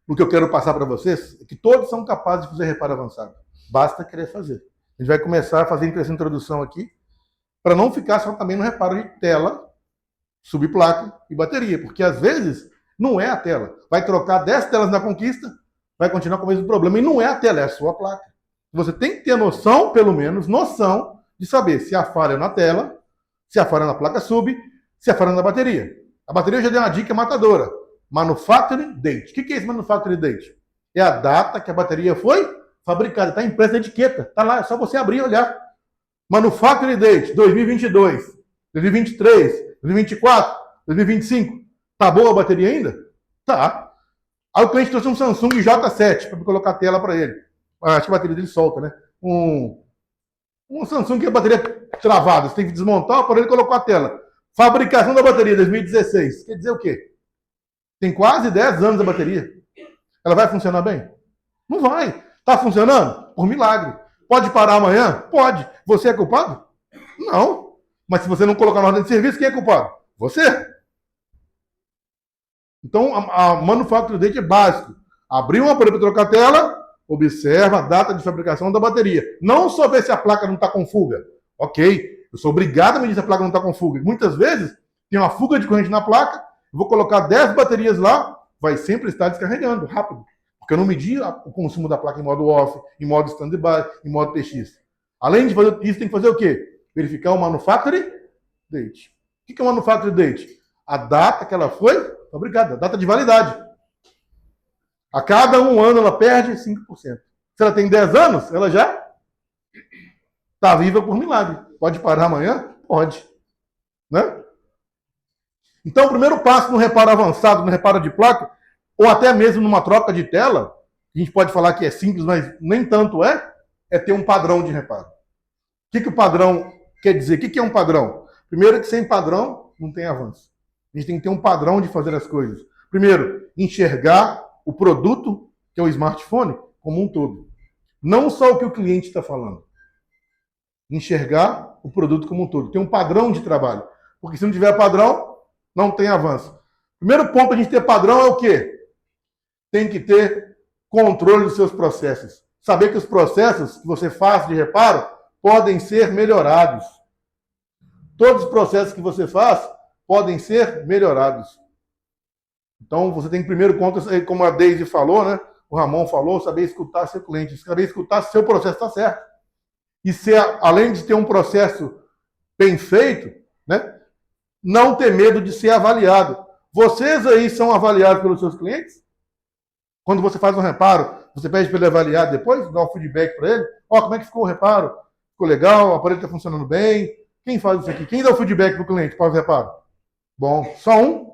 no que eu quero passar para vocês, é que todos são capazes de fazer reparo avançado. Basta querer fazer. A gente vai começar a fazer essa introdução aqui, para não ficar só também no reparo de tela, subplaca e bateria, porque às vezes não é a tela. Vai trocar 10 telas na conquista, vai continuar com o mesmo problema, e não é a tela, é a sua placa. Você tem que ter noção, pelo menos, noção de saber se a falha é na tela, se a falha é na placa sub, se a falha é na bateria. A bateria eu já dei uma dica matadora. Manufacturing date. O que é esse manufacturing date? É a data que a bateria foi fabricada. Está impressa na etiqueta. Está lá, é só você abrir e olhar. Manufacturing date 2022, 2023, 2024, 2025. Tá boa a bateria ainda? Tá. Aí o cliente trouxe um Samsung J7 para colocar a tela para ele. Acho que a bateria dele solta, né? Um Samsung que a bateria é travada. Você tem que desmontar o aparelho e colocar a tela. Fabricação da bateria 2016. Quer dizer o quê? Tem quase 10 anos a bateria. Ela vai funcionar bem? Não vai. Está funcionando? Por milagre. Pode parar amanhã? Pode. Você é culpado? Não. Mas se você não colocar na ordem de serviço, quem é culpado? Você. Então, a manufacture date é básico. Abriu um aparelho para trocar a tela, observa a data de fabricação da bateria. Não só ver se a placa não está com fuga. Ok, eu sou obrigado a medir se a placa não está com fuga. Muitas vezes, tem uma fuga de corrente na placa, eu vou colocar 10 baterias lá, vai sempre estar descarregando rápido. Porque eu não medi o consumo da placa em modo off, em modo stand-by, em modo TX. Além de fazer isso, tem que fazer o quê? Verificar o manufacture date. O que é o manufacture date? A data que ela foi fabricada, a data de validade. A cada um ano ela perde 5%. Se ela tem 10 anos, ela já está viva por milagre. Pode parar amanhã? Pode. Né? Então, o primeiro passo no reparo avançado, no reparo de placa, ou até mesmo numa troca de tela, a gente pode falar que é simples, mas nem tanto é ter um padrão de reparo. O que o padrão quer dizer? O que é um padrão? Primeiro que sem padrão não tem avanço. A gente tem que ter um padrão de fazer as coisas. Primeiro, enxergar o produto, que é o smartphone, como um todo. Não só o que o cliente está falando. Enxergar o produto como um todo. Tem um padrão de trabalho. Porque se não tiver padrão, não tem avanço. Primeiro ponto para a gente ter padrão é o quê? Tem que ter controle dos seus processos. Saber que os processos que você faz de reparo podem ser melhorados. Todos os processos que você faz podem ser melhorados. Então, você tem que primeiro, como a Daisy falou, né? O Ramon falou, saber escutar seu cliente, saber escutar se seu processo está certo. E além de ter um processo bem feito, né? Não ter medo de ser avaliado. Vocês aí são avaliados pelos seus clientes? Quando você faz um reparo, você pede para ele avaliar depois, dá um feedback para ele. Como é que ficou o reparo? Ficou legal? O aparelho está funcionando bem? Quem faz isso aqui? Quem dá o feedback para o cliente para o reparo? Bom, só um?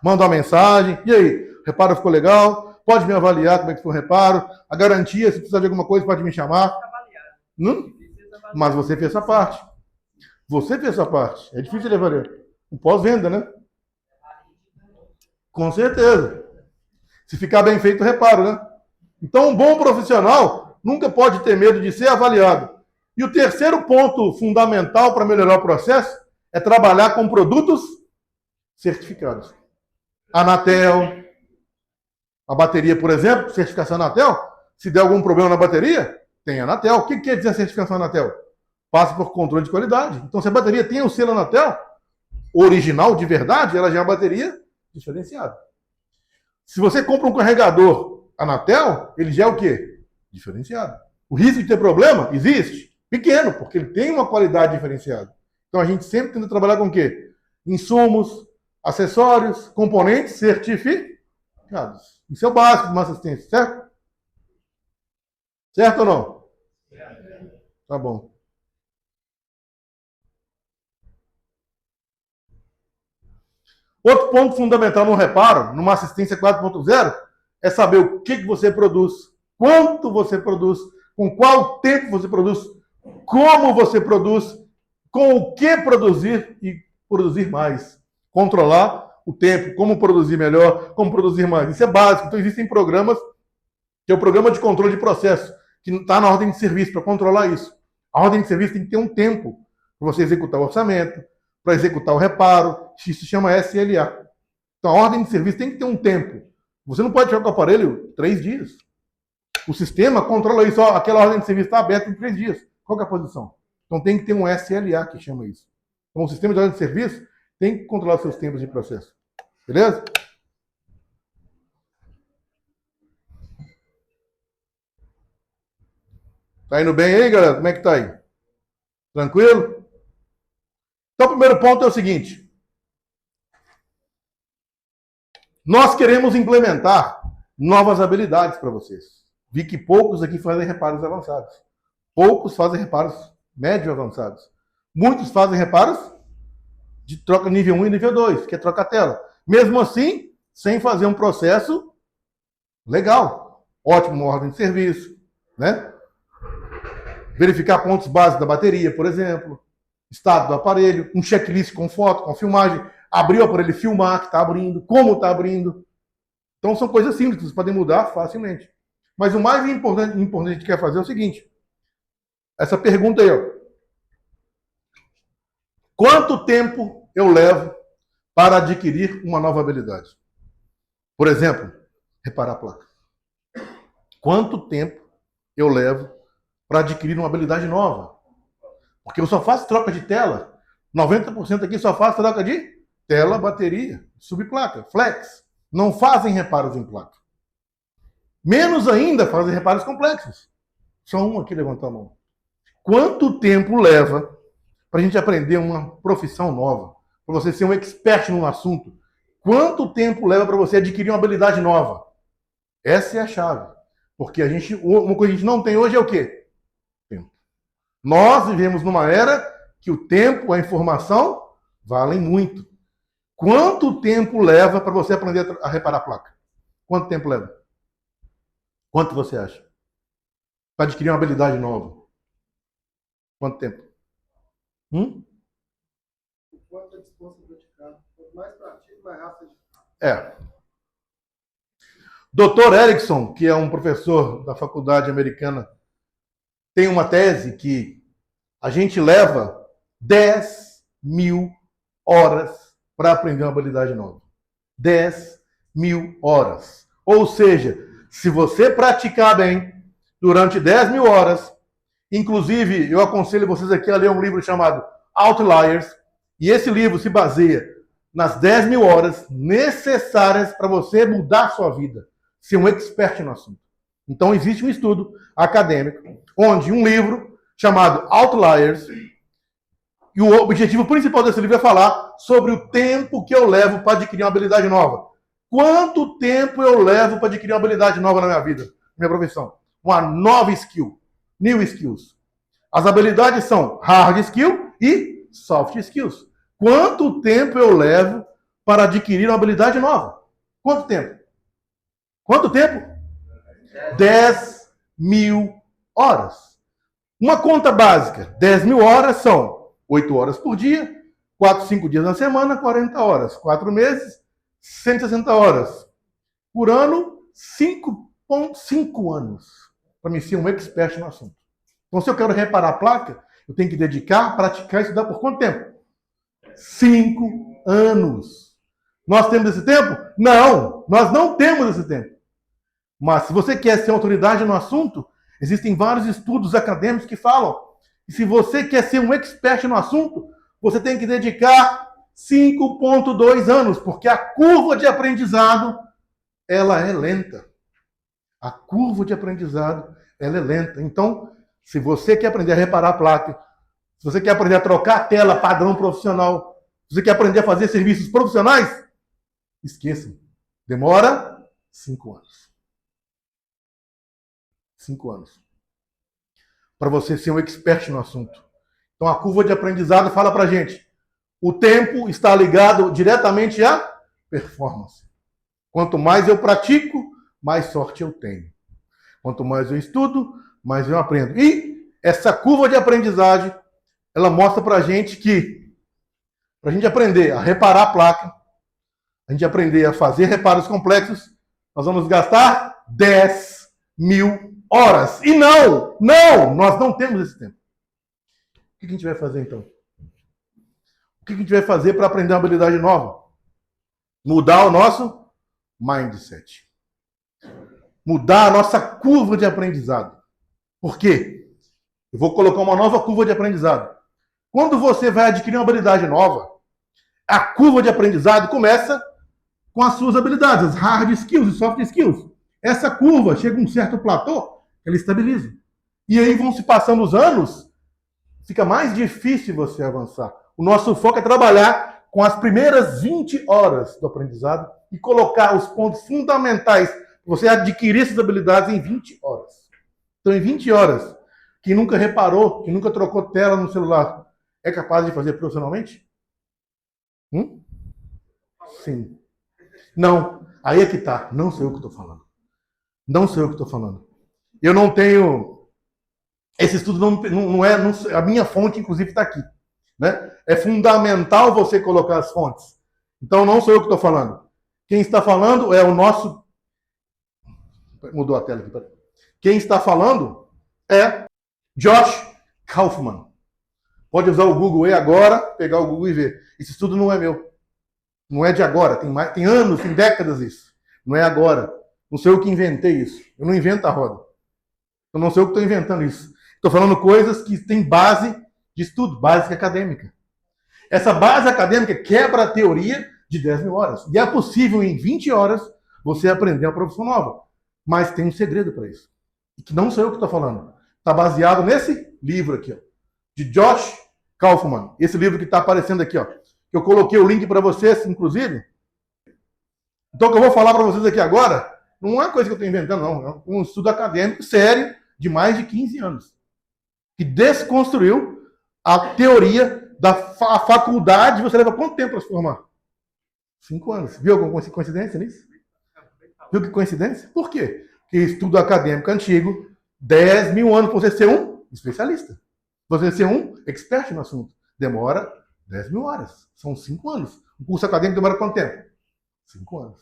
Manda uma mensagem. E aí? O reparo ficou legal? Pode me avaliar como é que foi o reparo? A garantia, se precisar de alguma coisa, pode me chamar. Mas você fez essa parte. Você fez essa parte. É difícil de avaliar. Um pós-venda, né? Com certeza. Se ficar bem feito o reparo, né? Então, um bom profissional nunca pode ter medo de ser avaliado. E o terceiro ponto fundamental para melhorar o processo é trabalhar com produtos certificados. Anatel, a bateria, por exemplo, certificação Anatel. Se der algum problema na bateria, tem Anatel. O que quer dizer a certificação Anatel? Passa por controle de qualidade. Então, se a bateria tem o selo Anatel, original, de verdade, ela já é uma bateria diferenciada. Se você compra um carregador Anatel, ele já é o quê? Diferenciado. O risco de ter problema existe. Pequeno, porque ele tem uma qualidade diferenciada. Então, a gente sempre tenta trabalhar com o quê? Insumos, acessórios, componentes certificados. Isso é o básico de uma assistência, certo? Certo ou não? Tá bom. Outro ponto fundamental no reparo, numa assistência 4.0, é saber o que você produz, quanto você produz, com qual tempo você produz, como você produz, com o que produzir e produzir mais. Controlar o tempo, como produzir melhor, como produzir mais. Isso é básico. Então, existem programas, que é o programa de controle de processo, que está na ordem de serviço para controlar isso. A ordem de serviço tem que ter um tempo para você executar o orçamento, para executar o reparo. Isso se chama SLA. Então, a ordem de serviço tem que ter um tempo. Você não pode jogar com o aparelho 3 dias. O sistema controla isso. Aquela ordem de serviço está aberta em 3 dias. Qual que é a posição? Então, tem que ter um SLA que chama isso. Então, o sistema de ordem de serviço tem que controlar seus tempos de processo. Beleza? Tá indo bem aí, galera? Como é que tá aí? Tranquilo? Então, o primeiro ponto é o seguinte. Nós queremos implementar novas habilidades para vocês. Vi que poucos aqui fazem reparos avançados. Poucos fazem reparos médio avançados. Muitos fazem reparos de troca nível 1 e nível 2, que é troca-tela. Mesmo assim, sem fazer um processo legal. Ótimo na ordem de serviço, né? Verificar pontos básicos da bateria, por exemplo. Estado do aparelho, um checklist com foto, com filmagem. Abrir o aparelho e filmar que está abrindo, como está abrindo. Então, são coisas simples que vocês podem mudar facilmente. Mas o mais importante que a gente quer fazer é o seguinte. Essa pergunta aí, ó. Quanto tempo eu levo para adquirir uma nova habilidade? Por exemplo, reparar a placa. Quanto tempo eu levo para adquirir uma habilidade nova? Porque eu só faço troca de tela. 90% aqui só faz troca de tela, bateria, subplaca, flex. Não fazem reparos em placa. Menos ainda fazem reparos complexos. Só um aqui levantou a mão. Quanto tempo leva para a gente aprender uma profissão nova? Para você ser um expert num assunto? Quanto tempo leva para você adquirir uma habilidade nova? Essa é a chave. Porque uma coisa que a gente não tem hoje é o quê? Tempo. Nós vivemos numa era que o tempo, a informação, valem muito. Quanto tempo leva para você aprender a reparar a placa? Quanto tempo leva? Quanto você acha? Para adquirir uma habilidade nova? Quanto tempo? O quanto é disposto a praticar. Quanto mais pratico, mais rápido. Dr. Erickson, que é um professor da faculdade americana, tem uma tese que a gente leva 10.000 horas para aprender uma habilidade nova. 10.000 horas. Ou seja, se você praticar bem durante 10.000 horas, inclusive eu aconselho vocês aqui a ler um livro chamado Outliers, e esse livro se baseia nas 10.000 horas necessárias para você mudar a sua vida, ser um expert no assunto. Então existe um estudo acadêmico, onde um livro chamado Outliers, e o objetivo principal desse livro é falar sobre o tempo que eu levo para adquirir uma habilidade nova. Quanto tempo eu levo para adquirir uma habilidade nova na minha vida, na minha profissão? Uma nova skill, new skills. As habilidades são hard skill e soft skills. Quanto tempo eu levo para adquirir uma habilidade nova? Quanto tempo? Quanto tempo? 10.000 horas. Uma conta básica, 10.000 horas são 8 horas por dia, 4, 5 dias na semana, 40 horas. 4 meses, 160 horas. Por ano, 5,5 anos para me ser um expert no assunto. Então, se eu quero reparar a placa, eu tenho que dedicar, praticar e estudar por quanto tempo? 5 anos. Nós temos esse tempo? Não, nós não temos esse tempo. Mas se você quer ser autoridade no assunto, existem vários estudos acadêmicos que falam que se você quer ser um expert no assunto, você tem que dedicar 5,2 anos, porque a curva de aprendizado, ela é lenta. A curva de aprendizado, ela é lenta. Então, se você quer aprender a reparar a placa, se você quer aprender a trocar a tela padrão profissional, se você quer aprender a fazer serviços profissionais, esqueçam. Demora 5 anos. 5 anos. Para você ser um expert no assunto. Então, a curva de aprendizado fala para a gente. O tempo está ligado diretamente à performance. Quanto mais eu pratico, mais sorte eu tenho. Quanto mais eu estudo, mais eu aprendo. E essa curva de aprendizagem, ela mostra para a gente que, para a gente aprender a reparar a placa, a gente aprender a fazer reparos complexos, nós vamos gastar 10.000 horas. E nós não temos esse tempo. O que a gente vai fazer então? O que a gente vai fazer para aprender uma habilidade nova? Mudar o nosso mindset. Mudar a nossa curva de aprendizado. Por quê? Eu vou colocar uma nova curva de aprendizado. Quando você vai adquirir uma habilidade nova, a curva de aprendizado começa com as suas habilidades, as hard skills e soft skills. Essa curva chega a um certo platô, ela estabiliza. E aí vão se passando os anos, fica mais difícil você avançar. O nosso foco é trabalhar com as primeiras 20 horas do aprendizado e colocar os pontos fundamentais para você adquirir essas habilidades em 20 horas. Então, em 20 horas, quem nunca reparou, quem nunca trocou tela no celular, é capaz de fazer profissionalmente? Sim. Não. Aí é que tá. Não sou eu que estou falando. Não sou eu que estou falando. Eu não tenho... Esse estudo não é... A minha fonte, inclusive, está aqui. Né? É fundamental você colocar as fontes. Então, não sou eu que estou falando. Quem está falando é o nosso... Mudou a tela aqui. Quem está falando é Josh Kaufman. Pode usar o Google aí agora, pegar o Google e ver. Esse estudo não é meu. Não é de agora. Tem anos, tem décadas isso. Não é agora. Não sou eu que inventei isso. Eu não invento a roda. Eu não sou eu que estou inventando isso. Estou falando coisas que têm base de estudo, base acadêmica. Essa base acadêmica quebra a teoria de 10 mil horas. E é possível, em 20 horas, você aprender uma profissão nova. Mas tem um segredo para isso. E que não sou eu que estou falando. Está baseado nesse livro aqui, ó, de Josh Kaufman. Esse livro que está aparecendo aqui, ó. Eu coloquei o link para vocês, inclusive. Então, o que eu vou falar para vocês aqui agora, não é coisa que eu estou inventando, não. É um estudo acadêmico sério de mais de 15 anos. Que desconstruiu a teoria da faculdade. Você leva quanto tempo para se formar? 5 anos. Viu alguma coincidência nisso? Viu que coincidência? Por quê? Porque estudo acadêmico antigo, 10 mil anos para você ser um especialista. Você ser um expert no assunto. Demora 10 mil horas. São 5 anos. O curso acadêmico demora quanto tempo? 5 anos.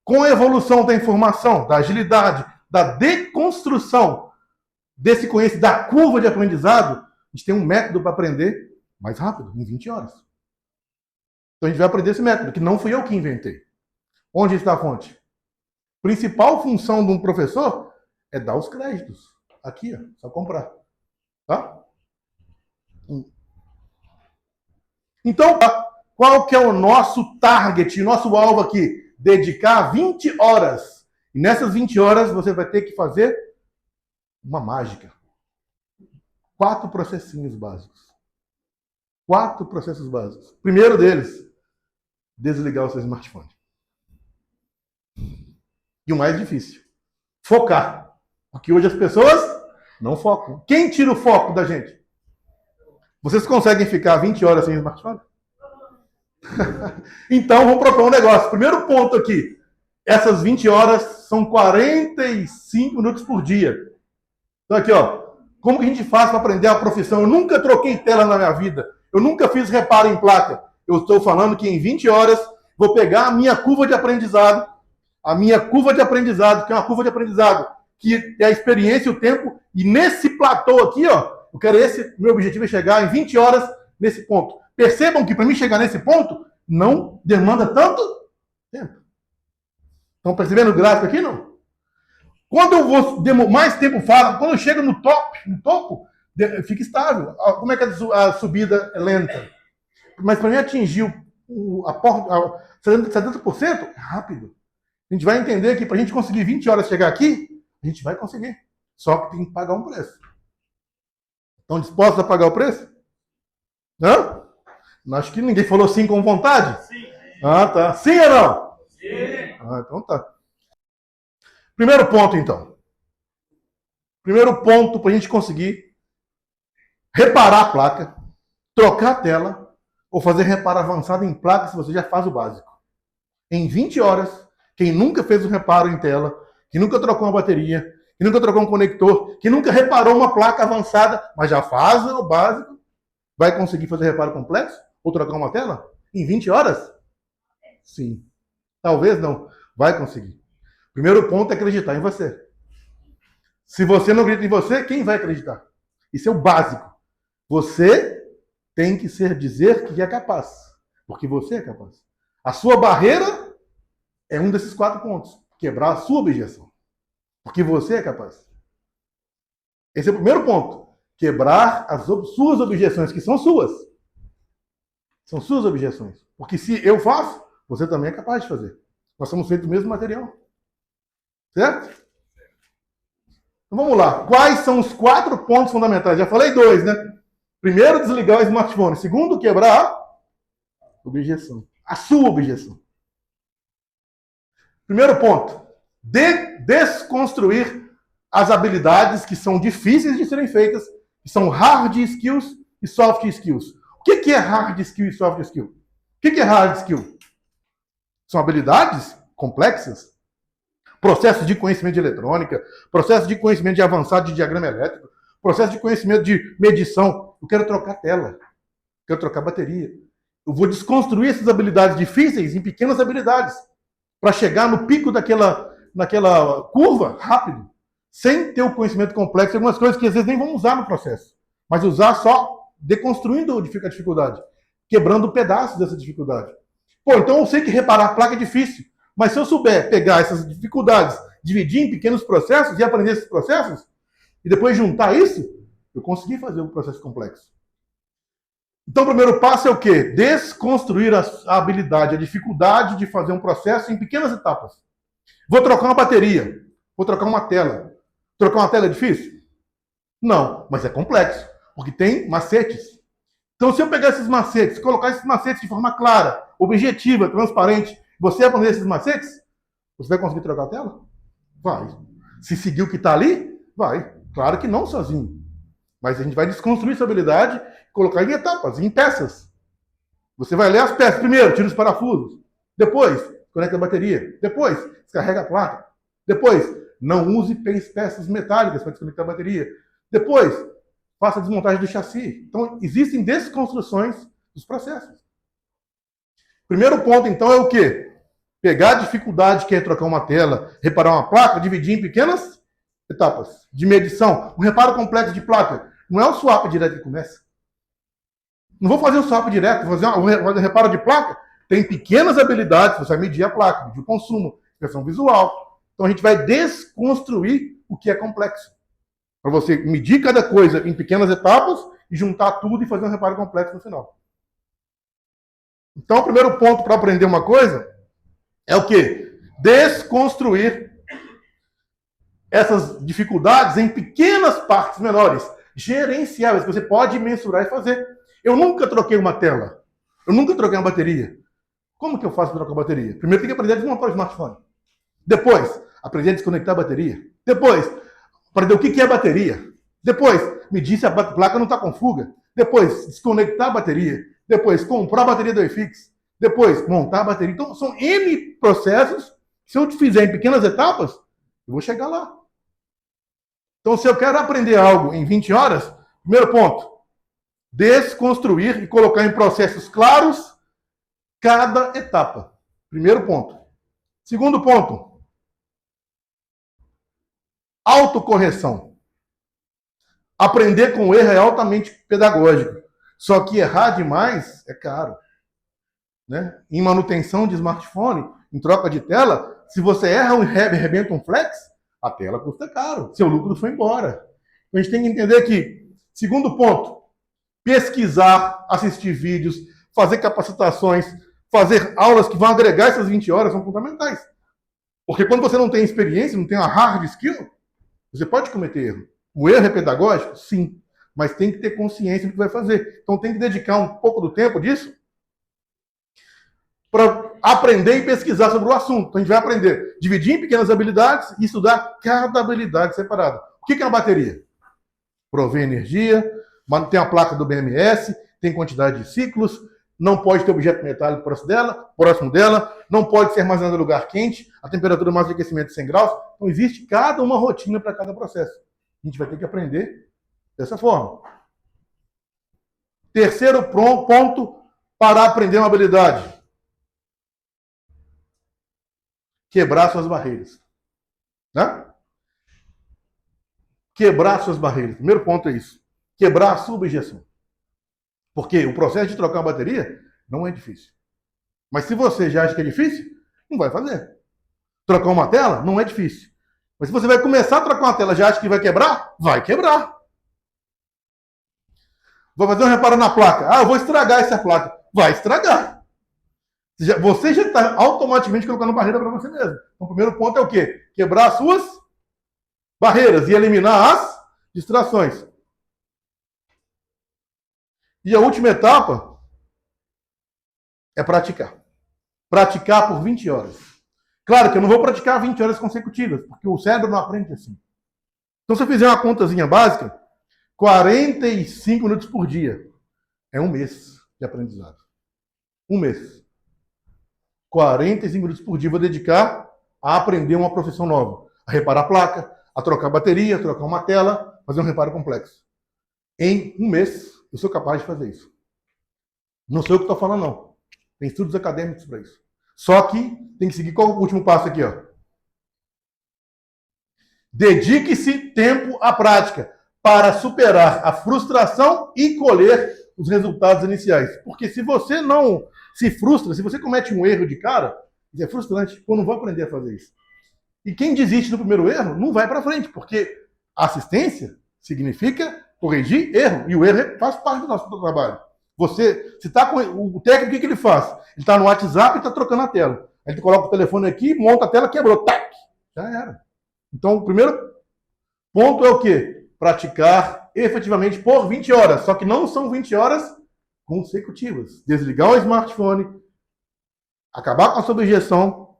Com a evolução da informação, da agilidade, da deconstrução desse conhecimento, da curva de aprendizado, a gente tem um método para aprender mais rápido, em 20 horas. Então a gente vai aprender esse método, que não fui eu que inventei. Onde está a fonte? A principal função de um professor é dar os créditos. Aqui, ó, só comprar. Tá? Então, qual que é o nosso target, o nosso alvo aqui? Dedicar 20 horas. E nessas 20 horas você vai ter que fazer uma mágica. 4 processinhos básicos. 4 processos básicos. Primeiro deles, desligar o seu smartphone. E o mais difícil, focar. Porque hoje as pessoas não focam. Quem tira o foco da gente? Vocês conseguem ficar 20 horas sem smartphone? Então, vamos propor um negócio. Primeiro ponto aqui. Essas 20 horas são 45 minutos por dia. Então aqui, ó. Como que a gente faz para aprender a profissão? Eu nunca troquei tela na minha vida. Eu nunca fiz reparo em placa. Eu estou falando que em 20 horas vou pegar a minha curva de aprendizado. A minha curva de aprendizado, que é uma curva de aprendizado, que é a experiência e o tempo. E nesse platô aqui, ó, eu quero meu objetivo é chegar em 20 horas nesse ponto. Percebam que para mim chegar nesse ponto, não demanda tanto tempo. Estão percebendo o gráfico aqui, não? Quando eu vou mais tempo falo, quando eu chego no topo, fica estável. Como é que a subida é lenta? Mas para mim atingir a porta, 70% é rápido. A gente vai entender que para a gente conseguir 20 horas chegar aqui, a gente vai conseguir. Só que tem que pagar um preço. Estão dispostos a pagar o preço? Hã? Acho que ninguém falou sim com vontade. Sim. Ah, tá. Sim ou não? Sim. Ah, então tá. Primeiro ponto, então. Primeiro ponto para a gente conseguir reparar a placa, trocar a tela ou fazer reparo avançado em placa se você já faz o básico. Em 20 horas, quem nunca fez um reparo em tela, que nunca trocou uma bateria, que nunca trocou um conector, que nunca reparou uma placa avançada, mas já faz o básico, vai conseguir fazer reparo complexo? Ou trocar uma tela? Em 20 horas? Sim. Talvez não. Vai conseguir. Primeiro ponto é acreditar em você. Se você não acredita em você, quem vai acreditar? Isso é o básico. Você tem que dizer que é capaz. Porque você é capaz. A sua barreira é um desses 4 pontos. Quebrar a sua objeção. Porque você é capaz. Esse é o primeiro ponto. Quebrar as suas objeções, que são suas. São suas objeções. Porque se eu faço, você também é capaz de fazer. Nós somos feitos do mesmo material. Certo? Então vamos lá. Quais são os 4 pontos fundamentais? Já falei 2, né? Primeiro, desligar o smartphone. Segundo, quebrar a objeção. A sua objeção. Primeiro ponto. Desconstruir as habilidades que são difíceis de serem feitas, que são hard skills e soft skills. O que é hard skill e soft skill? O que é hard skill? São habilidades complexas. Processo de conhecimento de eletrônica, processo de conhecimento de avançado de diagrama elétrico, processo de conhecimento de medição. Eu quero trocar tela, quero trocar bateria. Eu vou desconstruir essas habilidades difíceis em pequenas habilidades para chegar no pico naquela curva rápido. sem ter o conhecimento complexo, algumas coisas que às vezes nem vão usar no processo, mas usar só deconstruindo a dificuldade, quebrando pedaços dessa dificuldade. Pô, então eu sei que reparar a placa é difícil, mas se eu souber pegar essas dificuldades, dividir em pequenos processos e aprender esses processos, e depois juntar isso, eu consegui fazer um processo complexo. Então, o primeiro passo é o quê? Desconstruir a habilidade, a dificuldade de fazer um processo em pequenas etapas. Vou trocar uma bateria, vou trocar uma tela. Trocar uma tela é difícil? Não, mas é complexo, porque tem macetes. Então, se eu pegar esses macetes, colocar esses macetes de forma clara, objetiva, transparente, você aprender esses macetes, você vai conseguir trocar a tela? Vai. Se seguir o que está ali, vai. Claro que não sozinho. Mas a gente vai desconstruir essa habilidade e colocar em etapas, em peças. Você vai ler as peças. Primeiro, tira os parafusos. Depois, conecta a bateria. Depois, descarrega a placa. Depois, não use peças metálicas para desconectar a bateria. Depois, faça a desmontagem do chassi. Então, existem desconstruções dos processos. Primeiro ponto, então, é o quê? Pegar a dificuldade que é trocar uma tela, reparar uma placa, dividir em pequenas etapas de medição. Um reparo complexo de placa. Não é o swap direto que começa. Não vou fazer o swap direto, vou fazer um reparo de placa. Tem pequenas habilidades, você vai medir a placa, medir o consumo, expressão visual. Então a gente vai desconstruir o que é complexo. Para você medir cada coisa em pequenas etapas e juntar tudo e fazer um reparo complexo no final. Então o primeiro ponto para aprender uma coisa é o quê? Desconstruir essas dificuldades em pequenas partes menores, gerenciáveis, que você pode mensurar e fazer. Eu nunca troquei uma tela. Eu nunca troquei uma bateria. Como que eu faço para trocar a bateria? Primeiro tem que aprender a desmontar o smartphone. Depois, aprender a desconectar a bateria. Depois, aprender o que é bateria. Depois, medir se a placa não está com fuga. Depois, desconectar a bateria. Depois, comprar a bateria do iFix. Depois, montar a bateria. Então, são N processos que se eu fizer em pequenas etapas, eu vou chegar lá. Então, se eu quero aprender algo em 20 horas, primeiro ponto, desconstruir e colocar em processos claros cada etapa. Primeiro ponto. Segundo ponto, autocorreção. Aprender com erro é altamente pedagógico. Só que errar demais é caro. Né? Em manutenção de smartphone, em troca de tela, se você erra e arrebenta um flex, a tela custa caro. Seu lucro foi embora. Então a gente tem que entender que, segundo ponto, pesquisar, assistir vídeos, fazer capacitações, fazer aulas que vão agregar essas 20 horas são fundamentais. Porque quando você não tem experiência, não tem uma hard skill, você pode cometer erro. O erro é pedagógico? Sim. Mas tem que ter consciência do que vai fazer. Então tem que dedicar um pouco do tempo disso para aprender e pesquisar sobre o assunto. Então a gente vai aprender, dividir em pequenas habilidades e estudar cada habilidade separada. O que é uma bateria? Prover energia, tem a placa do BMS, tem quantidade de ciclos, não pode ter objeto metálico próximo dela, não pode ser armazenado em lugar quente, a temperatura máxima de aquecimento é 100 graus. Então existe cada uma rotina para cada processo. A gente vai ter que aprender dessa forma. Terceiro ponto para aprender uma habilidade. Quebrar suas barreiras. Né? Quebrar suas barreiras. Primeiro ponto é isso. Quebrar a sua objeção. Porque o processo de trocar uma bateria não é difícil. Mas se você já acha que é difícil, não vai fazer. Trocar uma tela não é difícil. Mas se você vai começar a trocar uma tela e já acha que vai quebrar, vai quebrar. Vou fazer um reparo na placa. Ah, eu vou estragar essa placa. Vai estragar. Você já está automaticamente colocando barreira para você mesmo. Então, o primeiro ponto é o quê? Quebrar as suas barreiras e eliminar as distrações. E a última etapa é praticar. Praticar por 20 horas. Claro que eu não vou praticar 20 horas consecutivas, porque o cérebro não aprende assim. Então, se eu fizer uma contazinha básica, 45 minutos por dia é um mês de aprendizado. Um mês. 45 minutos por dia vou dedicar a aprender uma profissão nova. A reparar a placa, a trocar bateria, a trocar uma tela, fazer um reparo complexo. Em um mês, eu sou capaz de fazer isso. Não sou eu que estou falando, não. Tem estudos acadêmicos para isso. Só que tem que seguir qual é o último passo aqui, ó. Dedique-se tempo à prática para superar a frustração e colher os resultados iniciais. Porque se você não se frustra, se você comete um erro de cara, isso é frustrante. Eu não vou aprender a fazer isso. E quem desiste do primeiro erro não vai para frente, porque assistência significa corrigir erro. E o erro faz parte do nosso trabalho. Você, se está com o técnico, o que ele faz? Ele está no WhatsApp e está trocando a tela. Aí ele coloca o telefone aqui, monta a tela, quebrou. Tac! Já era. Então, o primeiro ponto é o quê? Praticar efetivamente por 20 horas. Só que não são 20 horas consecutivas. Desligar o smartphone, acabar com a subjeção,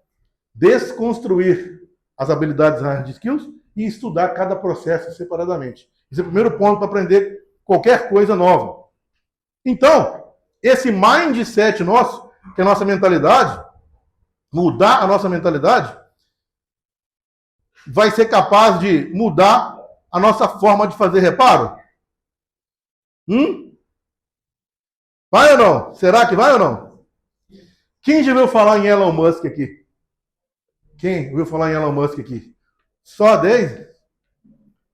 desconstruir as habilidades hard skills e estudar cada processo separadamente. Esse é o primeiro ponto para aprender qualquer coisa nova. Então, esse mindset nosso, que é a nossa mentalidade, mudar a nossa mentalidade, vai ser capaz de mudar a nossa forma de fazer reparo? Vai ou não? Será que vai ou não? Quem já ouviu falar em Elon Musk aqui? Quem ouviu falar em Elon Musk aqui? Só a 10?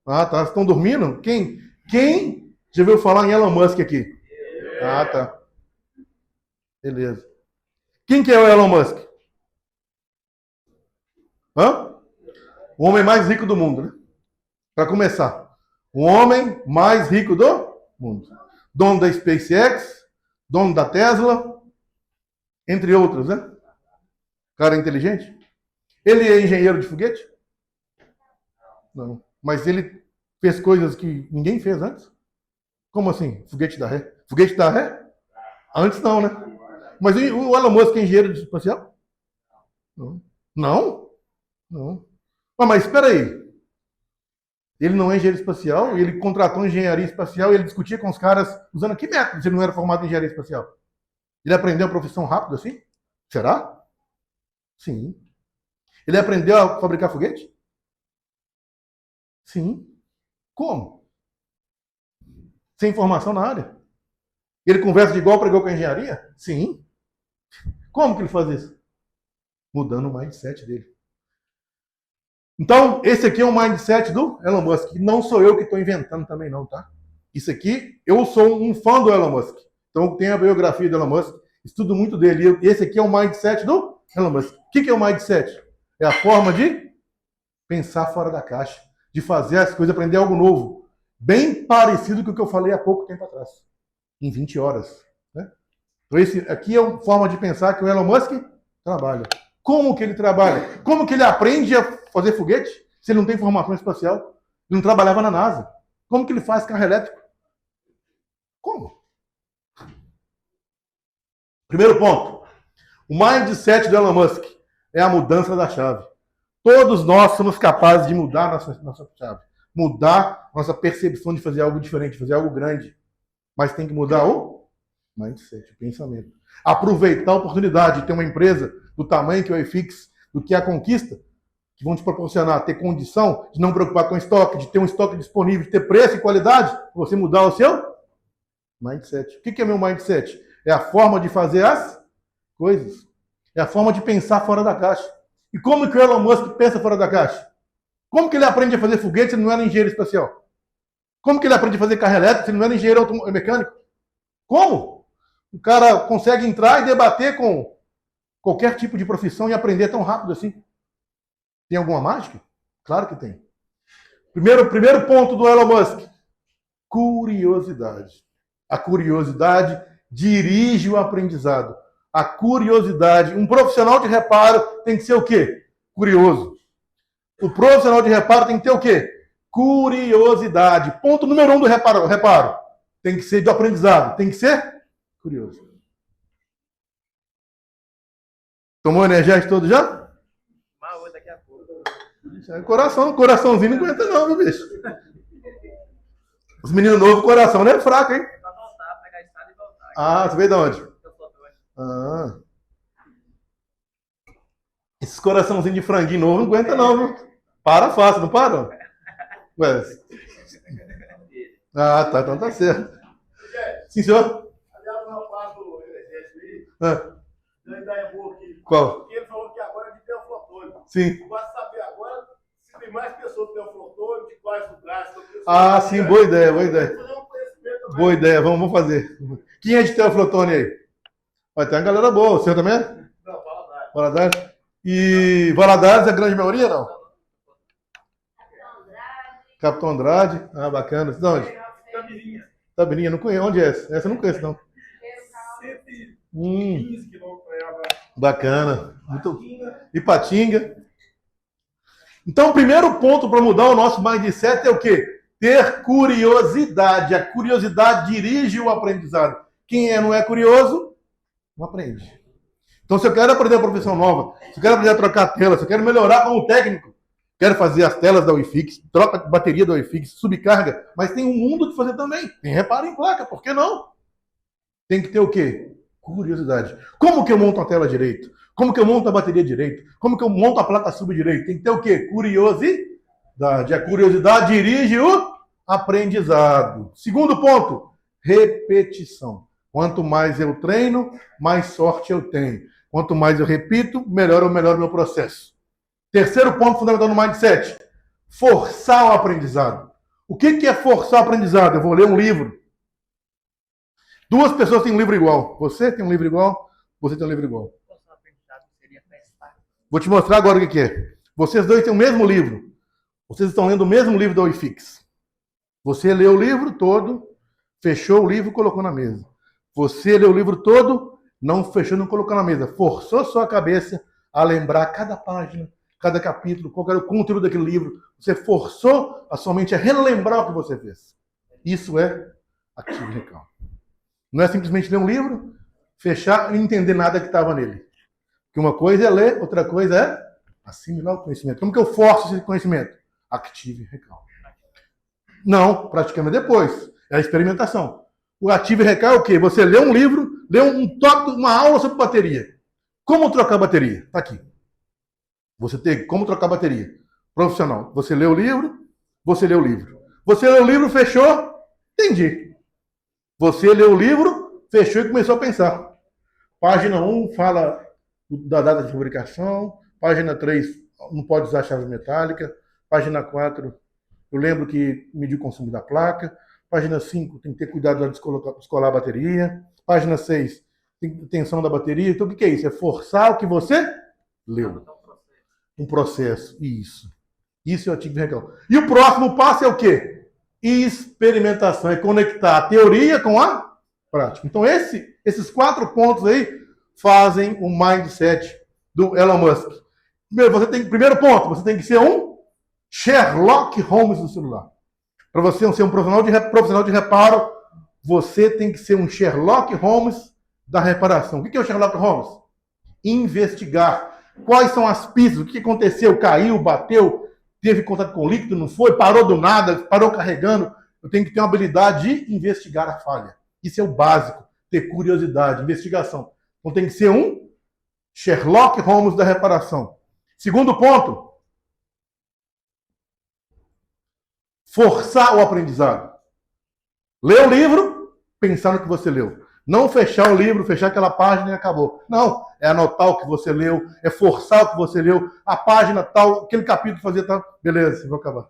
Ah, tá. Estão dormindo? Quem já ouviu falar em Elon Musk aqui? Ah, tá. Beleza. Quem que é o Elon Musk? O homem mais rico do mundo, né? Para começar. O homem mais rico do mundo. Dono da SpaceX, dono da Tesla, entre outros, né? Cara inteligente. Ele é engenheiro de foguete? Não. Mas ele fez coisas que ninguém fez antes? Como assim? Foguete da ré? Foguete da ré? Antes não, né? Mas o Elon Musk é engenheiro espacial? Não. Não? Não. Mas espera aí. Ele não é engenheiro espacial, ele contratou engenharia espacial e ele discutia com os caras usando que método se ele não era formado em engenharia espacial? Ele aprendeu a profissão rápido assim? Será? Sim. Ele aprendeu a fabricar foguete? Sim. Como? Sem formação na área? Ele conversa de igual para igual com a engenharia? Sim. Como que ele faz isso? Mudando o mindset dele. Então, esse aqui é o mindset do Elon Musk. Não sou eu que estou inventando também não, tá? Isso aqui, eu sou um fã do Elon Musk. Então, tem a biografia do Elon Musk, estudo muito dele. Esse aqui é o mindset do Elon Musk. O que é o mindset? É a forma de pensar fora da caixa, de fazer as coisas, aprender algo novo. Bem parecido com o que eu falei há pouco tempo atrás. Em 20 horas. Né? Então, esse aqui é uma forma de pensar que o Elon Musk trabalha. Como que ele trabalha? Como que ele aprende a fazer foguete se ele não tem formação espacial? Ele não trabalhava na NASA. Como que ele faz carro elétrico? Como? Primeiro ponto. O mindset do Elon Musk é a mudança da chave. Todos nós somos capazes de mudar nossa chave. Mudar nossa percepção de fazer algo diferente, fazer algo grande. Mas tem que mudar o mindset, o pensamento. Aproveitar a oportunidade de ter uma empresa do tamanho que é o iFix, do que é a Conquista, que vão te proporcionar ter condição de não preocupar com estoque, de ter um estoque disponível, de ter preço e qualidade, para você mudar o seu mindset. O que é meu mindset? É a forma de fazer as coisas. É a forma de pensar fora da caixa. E como que o Elon Musk pensa fora da caixa? Como que ele aprende a fazer foguete se ele não era engenheiro espacial? Como que ele aprende a fazer carro elétrico se ele não era engenheiro mecânico? Como? O cara consegue entrar e debater com qualquer tipo de profissão e aprender tão rápido assim? Tem alguma mágica? Claro que tem. Primeiro ponto do Elon Musk. Curiosidade. A curiosidade dirige o aprendizado. A curiosidade. Um profissional de reparo tem que ser o quê? Curioso. O profissional de reparo tem que ter o quê? Curiosidade. Ponto número 1 do reparo. Tem que ser de aprendizado. Tem que ser curioso. Tomou energético todo já? Mas daqui a pouco. Coraçãozinho não aguenta não, meu bicho. Os meninos novos, coração não é fraco, hein? Pra voltar, pegar a estrada e voltar. Ah, você veio de onde? Eu tô doido. Ah. Esses coraçãozinhos de franguinho novo não aguenta não, viu? Para fácil, não para? Ué. Ah, tá, então tá certo. Sim, senhor? Aliás, o rapaz do exército aí, Ah, deu uma ideia boa aqui. qual? Porque ele falou que agora é de Teoflotone. Sim. Eu gosto de saber agora se tem mais pessoas do Teoflotone embaixo do braço. Então, pessoal, Ah, sim, boa ideia, boa ideia. fazer um conhecimento também. Boa ideia, vamos fazer. Quem é de Teoflotone aí? Vai ter uma galera boa, o senhor também? Não, fala nada. Valadares? E Valadares é a grande maioria, não? Capitão Andrade. Ah, bacana. De onde? Camilinha. Tabirinha, não conheço. Onde é essa? Essa eu não conheço, não. 115 quilômetros para ela. Bacana. Muito... Ipatinga. Então, o primeiro ponto para mudar o nosso mindset é o quê? Ter curiosidade. A curiosidade dirige o aprendizado. Quem não é curioso, não aprende. Então, se eu quero aprender uma profissão nova, se eu quero aprender a trocar tela, se eu quero melhorar como técnico, quero fazer as telas da Wifix, troca de bateria da Wifix, subcarga, mas tem um mundo de fazer também. Tem reparo em placa, por que não? Tem que ter o quê? Curiosidade. Como que eu monto a tela direito? Como que eu monto a bateria direito? Como que eu monto a placa sub direito? Tem que ter o quê? Curiosidade. A curiosidade dirige o aprendizado. Segundo ponto, repetição. Quanto mais eu treino, mais sorte eu tenho. Quanto mais eu repito, melhor o meu processo. Terceiro ponto fundamental no mindset, forçar o aprendizado. O que é forçar o aprendizado? Eu vou ler um livro. Duas pessoas têm um livro igual. Você tem um livro igual, você tem um livro igual. Nosso aprendizado seria testar. Vou te mostrar agora o que é. Vocês dois têm o mesmo livro. Vocês estão lendo o mesmo livro da Wifix. Você leu o livro todo, fechou o livro e colocou na mesa. Você leu o livro todo, não fechou, não colocou na mesa. Forçou sua cabeça a lembrar cada página, cada capítulo, qual era o conteúdo daquele livro. Você forçou a sua mente a relembrar o que você fez. Isso é ativo recall. Não é simplesmente ler um livro, fechar e não entender nada que estava nele. Porque uma coisa é ler, outra coisa é assimilar o conhecimento. Como que eu forço esse conhecimento? Active recall. Não, praticamente depois. É a experimentação. O Active recall é o quê? Você lê um livro, lê um tópico, uma aula sobre bateria. Como trocar bateria? Está aqui. Você tem como trocar bateria. Profissional. Você lê o livro, você lê o livro. Você lê o livro, fechou, entendi. Você lê o livro, fechou e começou a pensar. Página 1 fala da data de fabricação. Página 3 não pode usar chave metálica. Página 4, eu lembro que medir o consumo da placa. Página 5, tem que ter cuidado na hora de descolar a bateria. Página 6, tem tensão da bateria. Então o que é isso? É forçar o que você leu. Um processo. Isso é o Active recall. E o próximo passo é o quê? Experimentação. É conectar a teoria com a prática. Então esses 4 pontos aí fazem o mindset do Elon Musk. Primeiro ponto, você tem que ser um Sherlock Holmes do celular. Para você ser um profissional de reparo, você tem que ser um Sherlock Holmes da reparação. O que é o Sherlock Holmes? Investigar. Quais são as pistas? O que aconteceu? Caiu, bateu, teve contato com o líquido, não foi? Parou do nada, parou carregando. Eu tenho que ter uma habilidade de investigar a falha. Isso é o básico. Ter curiosidade, investigação. Então tem que ser um Sherlock Holmes da reparação. Segundo ponto, forçar o aprendizado. Ler o livro, pensar no que você leu. Não fechar o livro, fechar aquela página e acabou. Não, é anotar o que você leu, é forçar o que você leu, a página tal, aquele capítulo fazer tal. Beleza, vou acabar.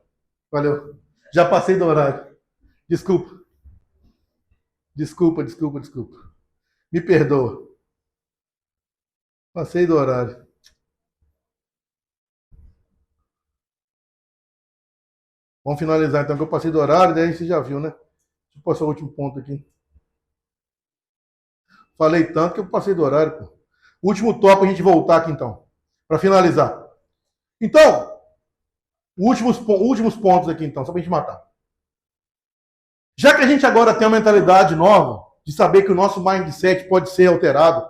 Valeu. Já passei do horário. Desculpa. Me perdoa. Passei do horário. Vamos finalizar então, que eu passei do horário, daí você já viu, né? Deixa eu passar o último ponto aqui. Falei tanto que eu passei do horário, pô. Último tópico, a gente voltar aqui então. Para finalizar. Então, últimos pontos aqui então, só pra gente matar. Já que a gente agora tem uma mentalidade nova, de saber que o nosso mindset pode ser alterado,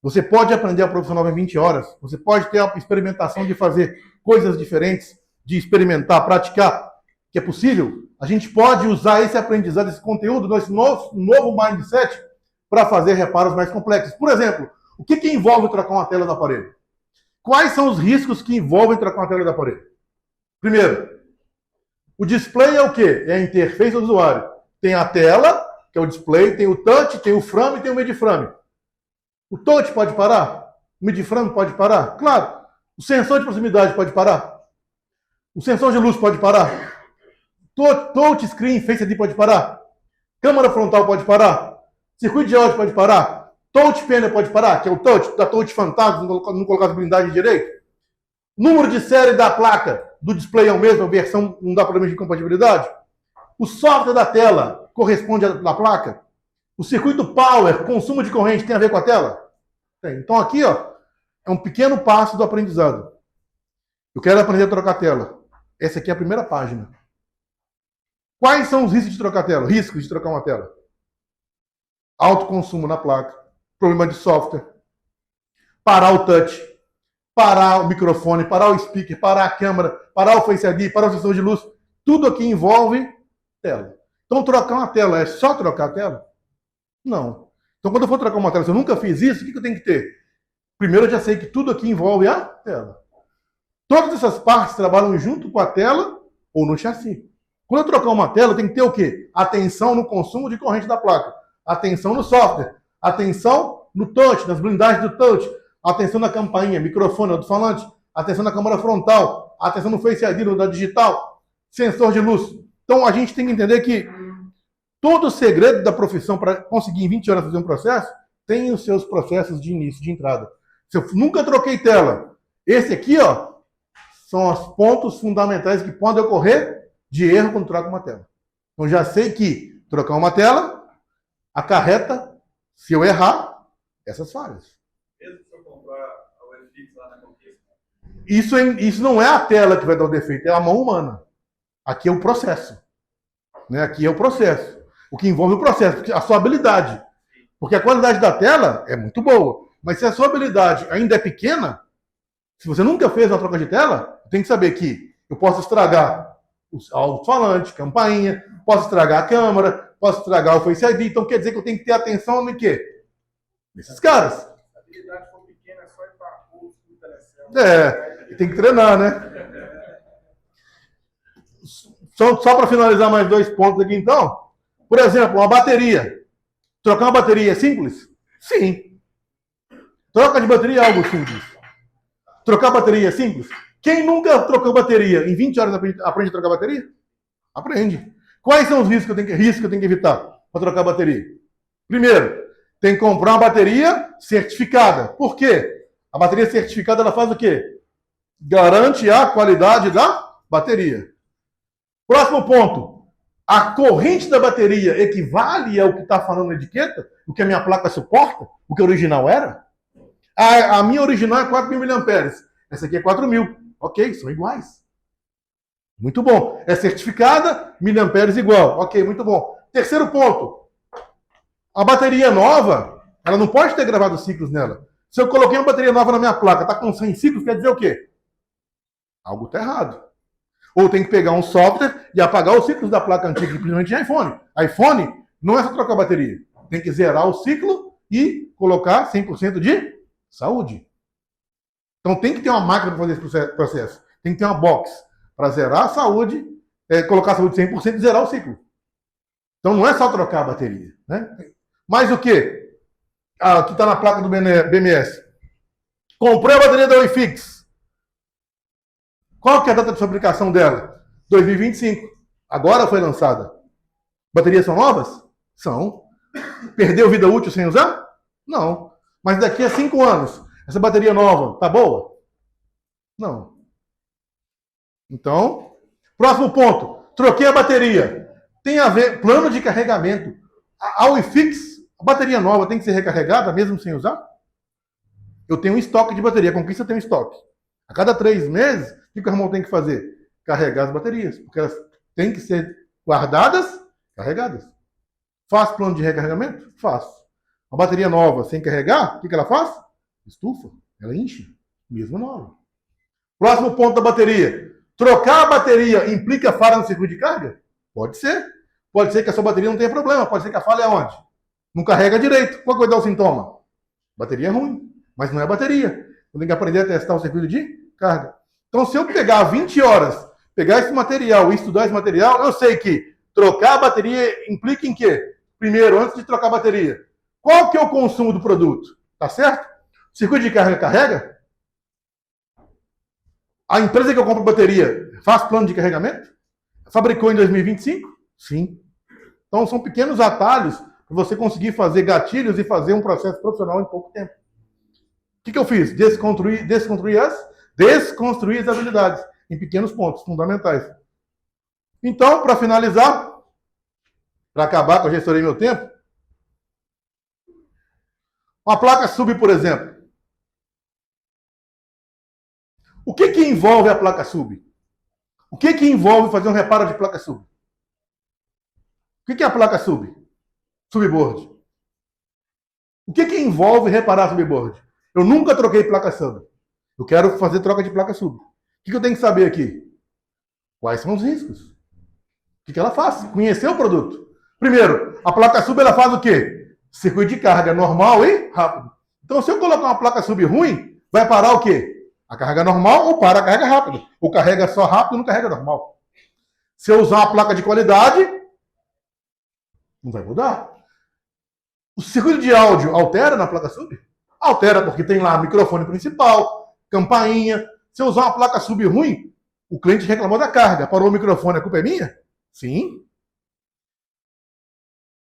você pode aprender a profissional em 20 horas, você pode ter a experimentação de fazer coisas diferentes, de experimentar, praticar, que é possível, a gente pode usar esse aprendizado, esse conteúdo, esse novo mindset, para fazer reparos mais complexos. Por exemplo, o que envolve trocar uma tela do aparelho? Quais são os riscos que envolvem trocar uma tela do aparelho? Primeiro, o display é o quê? É a interface do usuário. Tem a tela, que é o display, tem o touch, tem o frame e tem o midframe. O touch pode parar? O midframe pode parar? Claro. O sensor de proximidade pode parar? O sensor de luz pode parar? Touchscreen Face ID pode parar? Câmera frontal pode parar? Circuito de áudio pode parar? Touch Panel pode parar? Que é o touch, da touch fantasma, não colocar as blindagens direito? Número de série da placa do display é o mesmo, a versão não dá problema de compatibilidade? O software da tela corresponde à placa? O circuito power, consumo de corrente, tem a ver com a tela? Tem. Então aqui, ó, é um pequeno passo do aprendizado. Eu quero aprender a trocar tela. Essa aqui é a primeira página. Quais são os riscos de trocar tela? Riscos de trocar uma tela. Alto consumo na placa, problema de software, parar o touch, parar o microfone, parar o speaker, parar a câmera, parar o Face ID, parar o sensor de luz. Tudo aqui envolve tela. Então trocar uma tela é só trocar a tela? Não. Então quando eu for trocar uma tela, se eu nunca fiz isso, o que eu tenho que ter? Primeiro eu já sei que tudo aqui envolve a tela. Todas essas partes trabalham junto com a tela ou no chassi. Quando eu trocar uma tela, eu tenho que ter o quê? Atenção no consumo de corrente da placa. Atenção no software. Atenção no touch, nas blindagens do touch. Atenção na campainha, microfone, alto-falante. Atenção na câmera frontal. Atenção no Face ID, no da digital. Sensor de luz. Então a gente tem que entender que todo o segredo da profissão para conseguir em 20 horas fazer um processo tem os seus processos de início, de entrada. Se eu nunca troquei tela, esse aqui, ó, são os pontos fundamentais que podem ocorrer de erro quando troca uma tela. Então já sei que trocar uma tela acarreta, se eu errar, essas falhas. Mesmo se eu comprar a UFX lá na Conquista. Isso não é a tela que vai dar o defeito, é a mão humana. Aqui é o processo. Né? Aqui é o processo. O que envolve o processo, a sua habilidade. Porque a qualidade da tela é muito boa. Mas se a sua habilidade ainda é pequena, se você nunca fez uma troca de tela, tem que saber que eu posso estragar o alto-falante, campainha, posso estragar a câmera, posso estragar o Face ID. Então quer dizer que eu tenho que ter atenção no quê? Nesses caras. Se a habilidade for pequena, é só ir para curso, telecel. E tem que treinar, né? Só para finalizar mais 2 pontos aqui, então. Por exemplo, uma bateria. Trocar uma bateria é simples? Sim. Troca de bateria é algo simples. Trocar bateria é simples? Quem nunca trocou bateria em 20 horas aprende a trocar bateria? Aprende. Quais são os riscos que eu tenho que evitar para trocar bateria? Primeiro, tem que comprar uma bateria certificada. Por quê? A bateria certificada ela faz o quê? Garante a qualidade da bateria. Próximo ponto. A corrente da bateria equivale ao que está falando na etiqueta? O que a minha placa suporta? O que a original era? A minha original é 4.000 mAh. Essa aqui é 4.000. Ok, são iguais. Muito bom. É certificada, miliamperes igual. Ok, muito bom. Terceiro ponto. A bateria nova, ela não pode ter gravado ciclos nela. Se eu coloquei uma bateria nova na minha placa, está com 100 ciclos, quer dizer o quê? Algo está errado. Ou tem que pegar um software e apagar os ciclos da placa antiga, principalmente de iPhone. iPhone não é só trocar a bateria. Tem que zerar o ciclo e colocar 100% de saúde. Então tem que ter uma máquina para fazer esse processo. Tem que ter uma box para zerar a saúde, colocar a saúde 100% e zerar o ciclo. Então não é só trocar a bateria. Né? Mas o quê? Aqui está na placa do BMS. Comprei a bateria da UFix. Qual que é a data de fabricação dela? 2025. Agora foi lançada. Baterias são novas? São. Perdeu vida útil sem usar? Não. Mas daqui a 5 anos, essa bateria nova tá boa? Não. Então, próximo ponto. Troquei a bateria. Tem a ver, plano de carregamento. A UFix, a bateria nova tem que ser recarregada mesmo sem usar? Eu tenho um estoque de bateria. A Conquista tem um estoque. A cada 3 meses, o que o irmão tem que fazer? Carregar as baterias. Porque elas têm que ser guardadas, carregadas. Faz plano de recarregamento? Faço. Uma bateria nova sem carregar, o que ela faz? Estufa. Ela enche. Mesmo nova. Próximo ponto da bateria. Trocar a bateria implica falha no circuito de carga? Pode ser. Pode ser que a sua bateria não tenha problema. Pode ser que a falha é onde? Não carrega direito. Qual que vai dar o sintoma? Bateria é ruim. Mas não é bateria. Eu tenho que aprender a testar o circuito de carga. Então, se eu pegar 20 horas, pegar esse material e estudar esse material, eu sei que trocar a bateria implica em quê? Primeiro, antes de trocar a bateria, qual que é o consumo do produto? Tá certo? O circuito de carga carrega? A empresa que eu compro bateria faz plano de carregamento? Fabricou em 2025? Sim. Então são pequenos atalhos para você conseguir fazer gatilhos e fazer um processo profissional em pouco tempo. O que eu fiz? Desconstruir as habilidades em pequenos pontos fundamentais. Então, para finalizar, para acabar que eu já estourei meu tempo, uma placa sub, por exemplo. O que envolve a placa sub? O que envolve fazer um reparo de placa sub? O que é a placa sub? Subboard. O que envolve reparar subboard? Eu nunca troquei placa sub. Eu quero fazer troca de placa sub. O que eu tenho que saber aqui? Quais são os riscos? O que ela faz? Conhecer o produto. Primeiro, a placa sub ela faz o quê? Circuito de carga normal e rápido. Então, se eu colocar uma placa sub ruim, vai parar o quê? A carga normal ou para a carga rápida. Ou carrega só rápido ou não carrega normal. Se eu usar uma placa de qualidade, não vai mudar. O circuito de áudio altera na placa sub? Altera, porque tem lá microfone principal, campainha. Se eu usar uma placa sub ruim, o cliente reclamou da carga. Parou o microfone, a culpa é minha? Sim.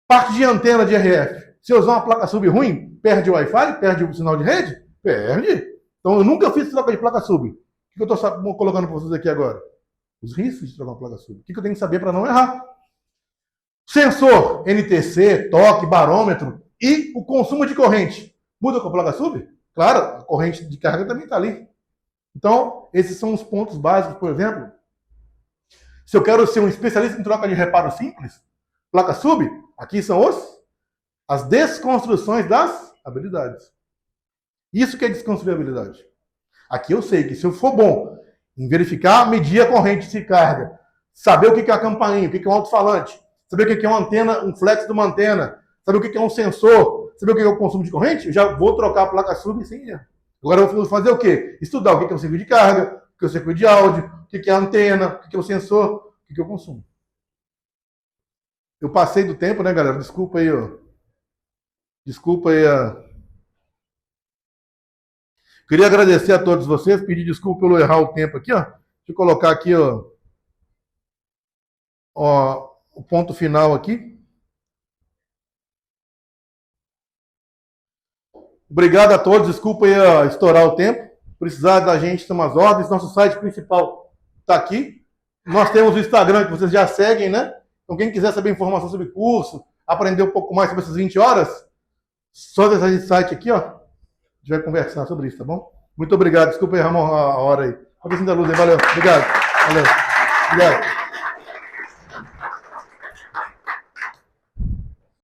Parte de antena de RF. Se eu usar uma placa sub ruim, perde o Wi-Fi? Perde o sinal de rede? Perde. Então eu nunca fiz troca de placa sub. O que eu estou colocando para vocês aqui agora? Os riscos de trocar uma placa sub. O que eu tenho que saber para não errar? Sensor, NTC, toque, barômetro e o consumo de corrente. Muda com a placa sub? Claro, a corrente de carga também está ali. Então, esses são os pontos básicos, por exemplo. Se eu quero ser um especialista em troca de reparo simples, placa sub, aqui são as desconstruções das habilidades. Isso que é desconstruir a habilidade. Aqui eu sei que se eu for bom em verificar, medir a corrente de carga, saber o que é a campainha, o que é um alto-falante, saber o que é uma antena, um flex de uma antena, saber o que é um sensor, saber o que é o consumo de corrente, eu já vou trocar a placa sub sem erro. Agora eu vou fazer o quê? Estudar o que é o circuito de carga, o que é o circuito de áudio, o que é a antena, o que é o sensor, o que é o consumo. Eu passei do tempo, né, galera? Desculpa aí, ó. Desculpa aí Queria agradecer a todos vocês, pedir desculpa pelo errar o tempo aqui, ó. Deixa eu colocar aqui, ó, o ponto final aqui. Obrigado a todos, desculpa aí estourar o tempo. Precisar da gente, tem umas ordens. Nosso site principal está aqui. Nós temos o Instagram, que vocês já seguem, né? Então, quem quiser saber informação sobre curso, aprender um pouco mais sobre essas 20 horas, só acessar esse site aqui, ó. A gente vai conversar sobre isso, tá bom? Muito obrigado. Desculpa aí, Ramon, a hora aí. Patrocínio da Luz aí. Valeu. Obrigado. Valeu. Obrigado.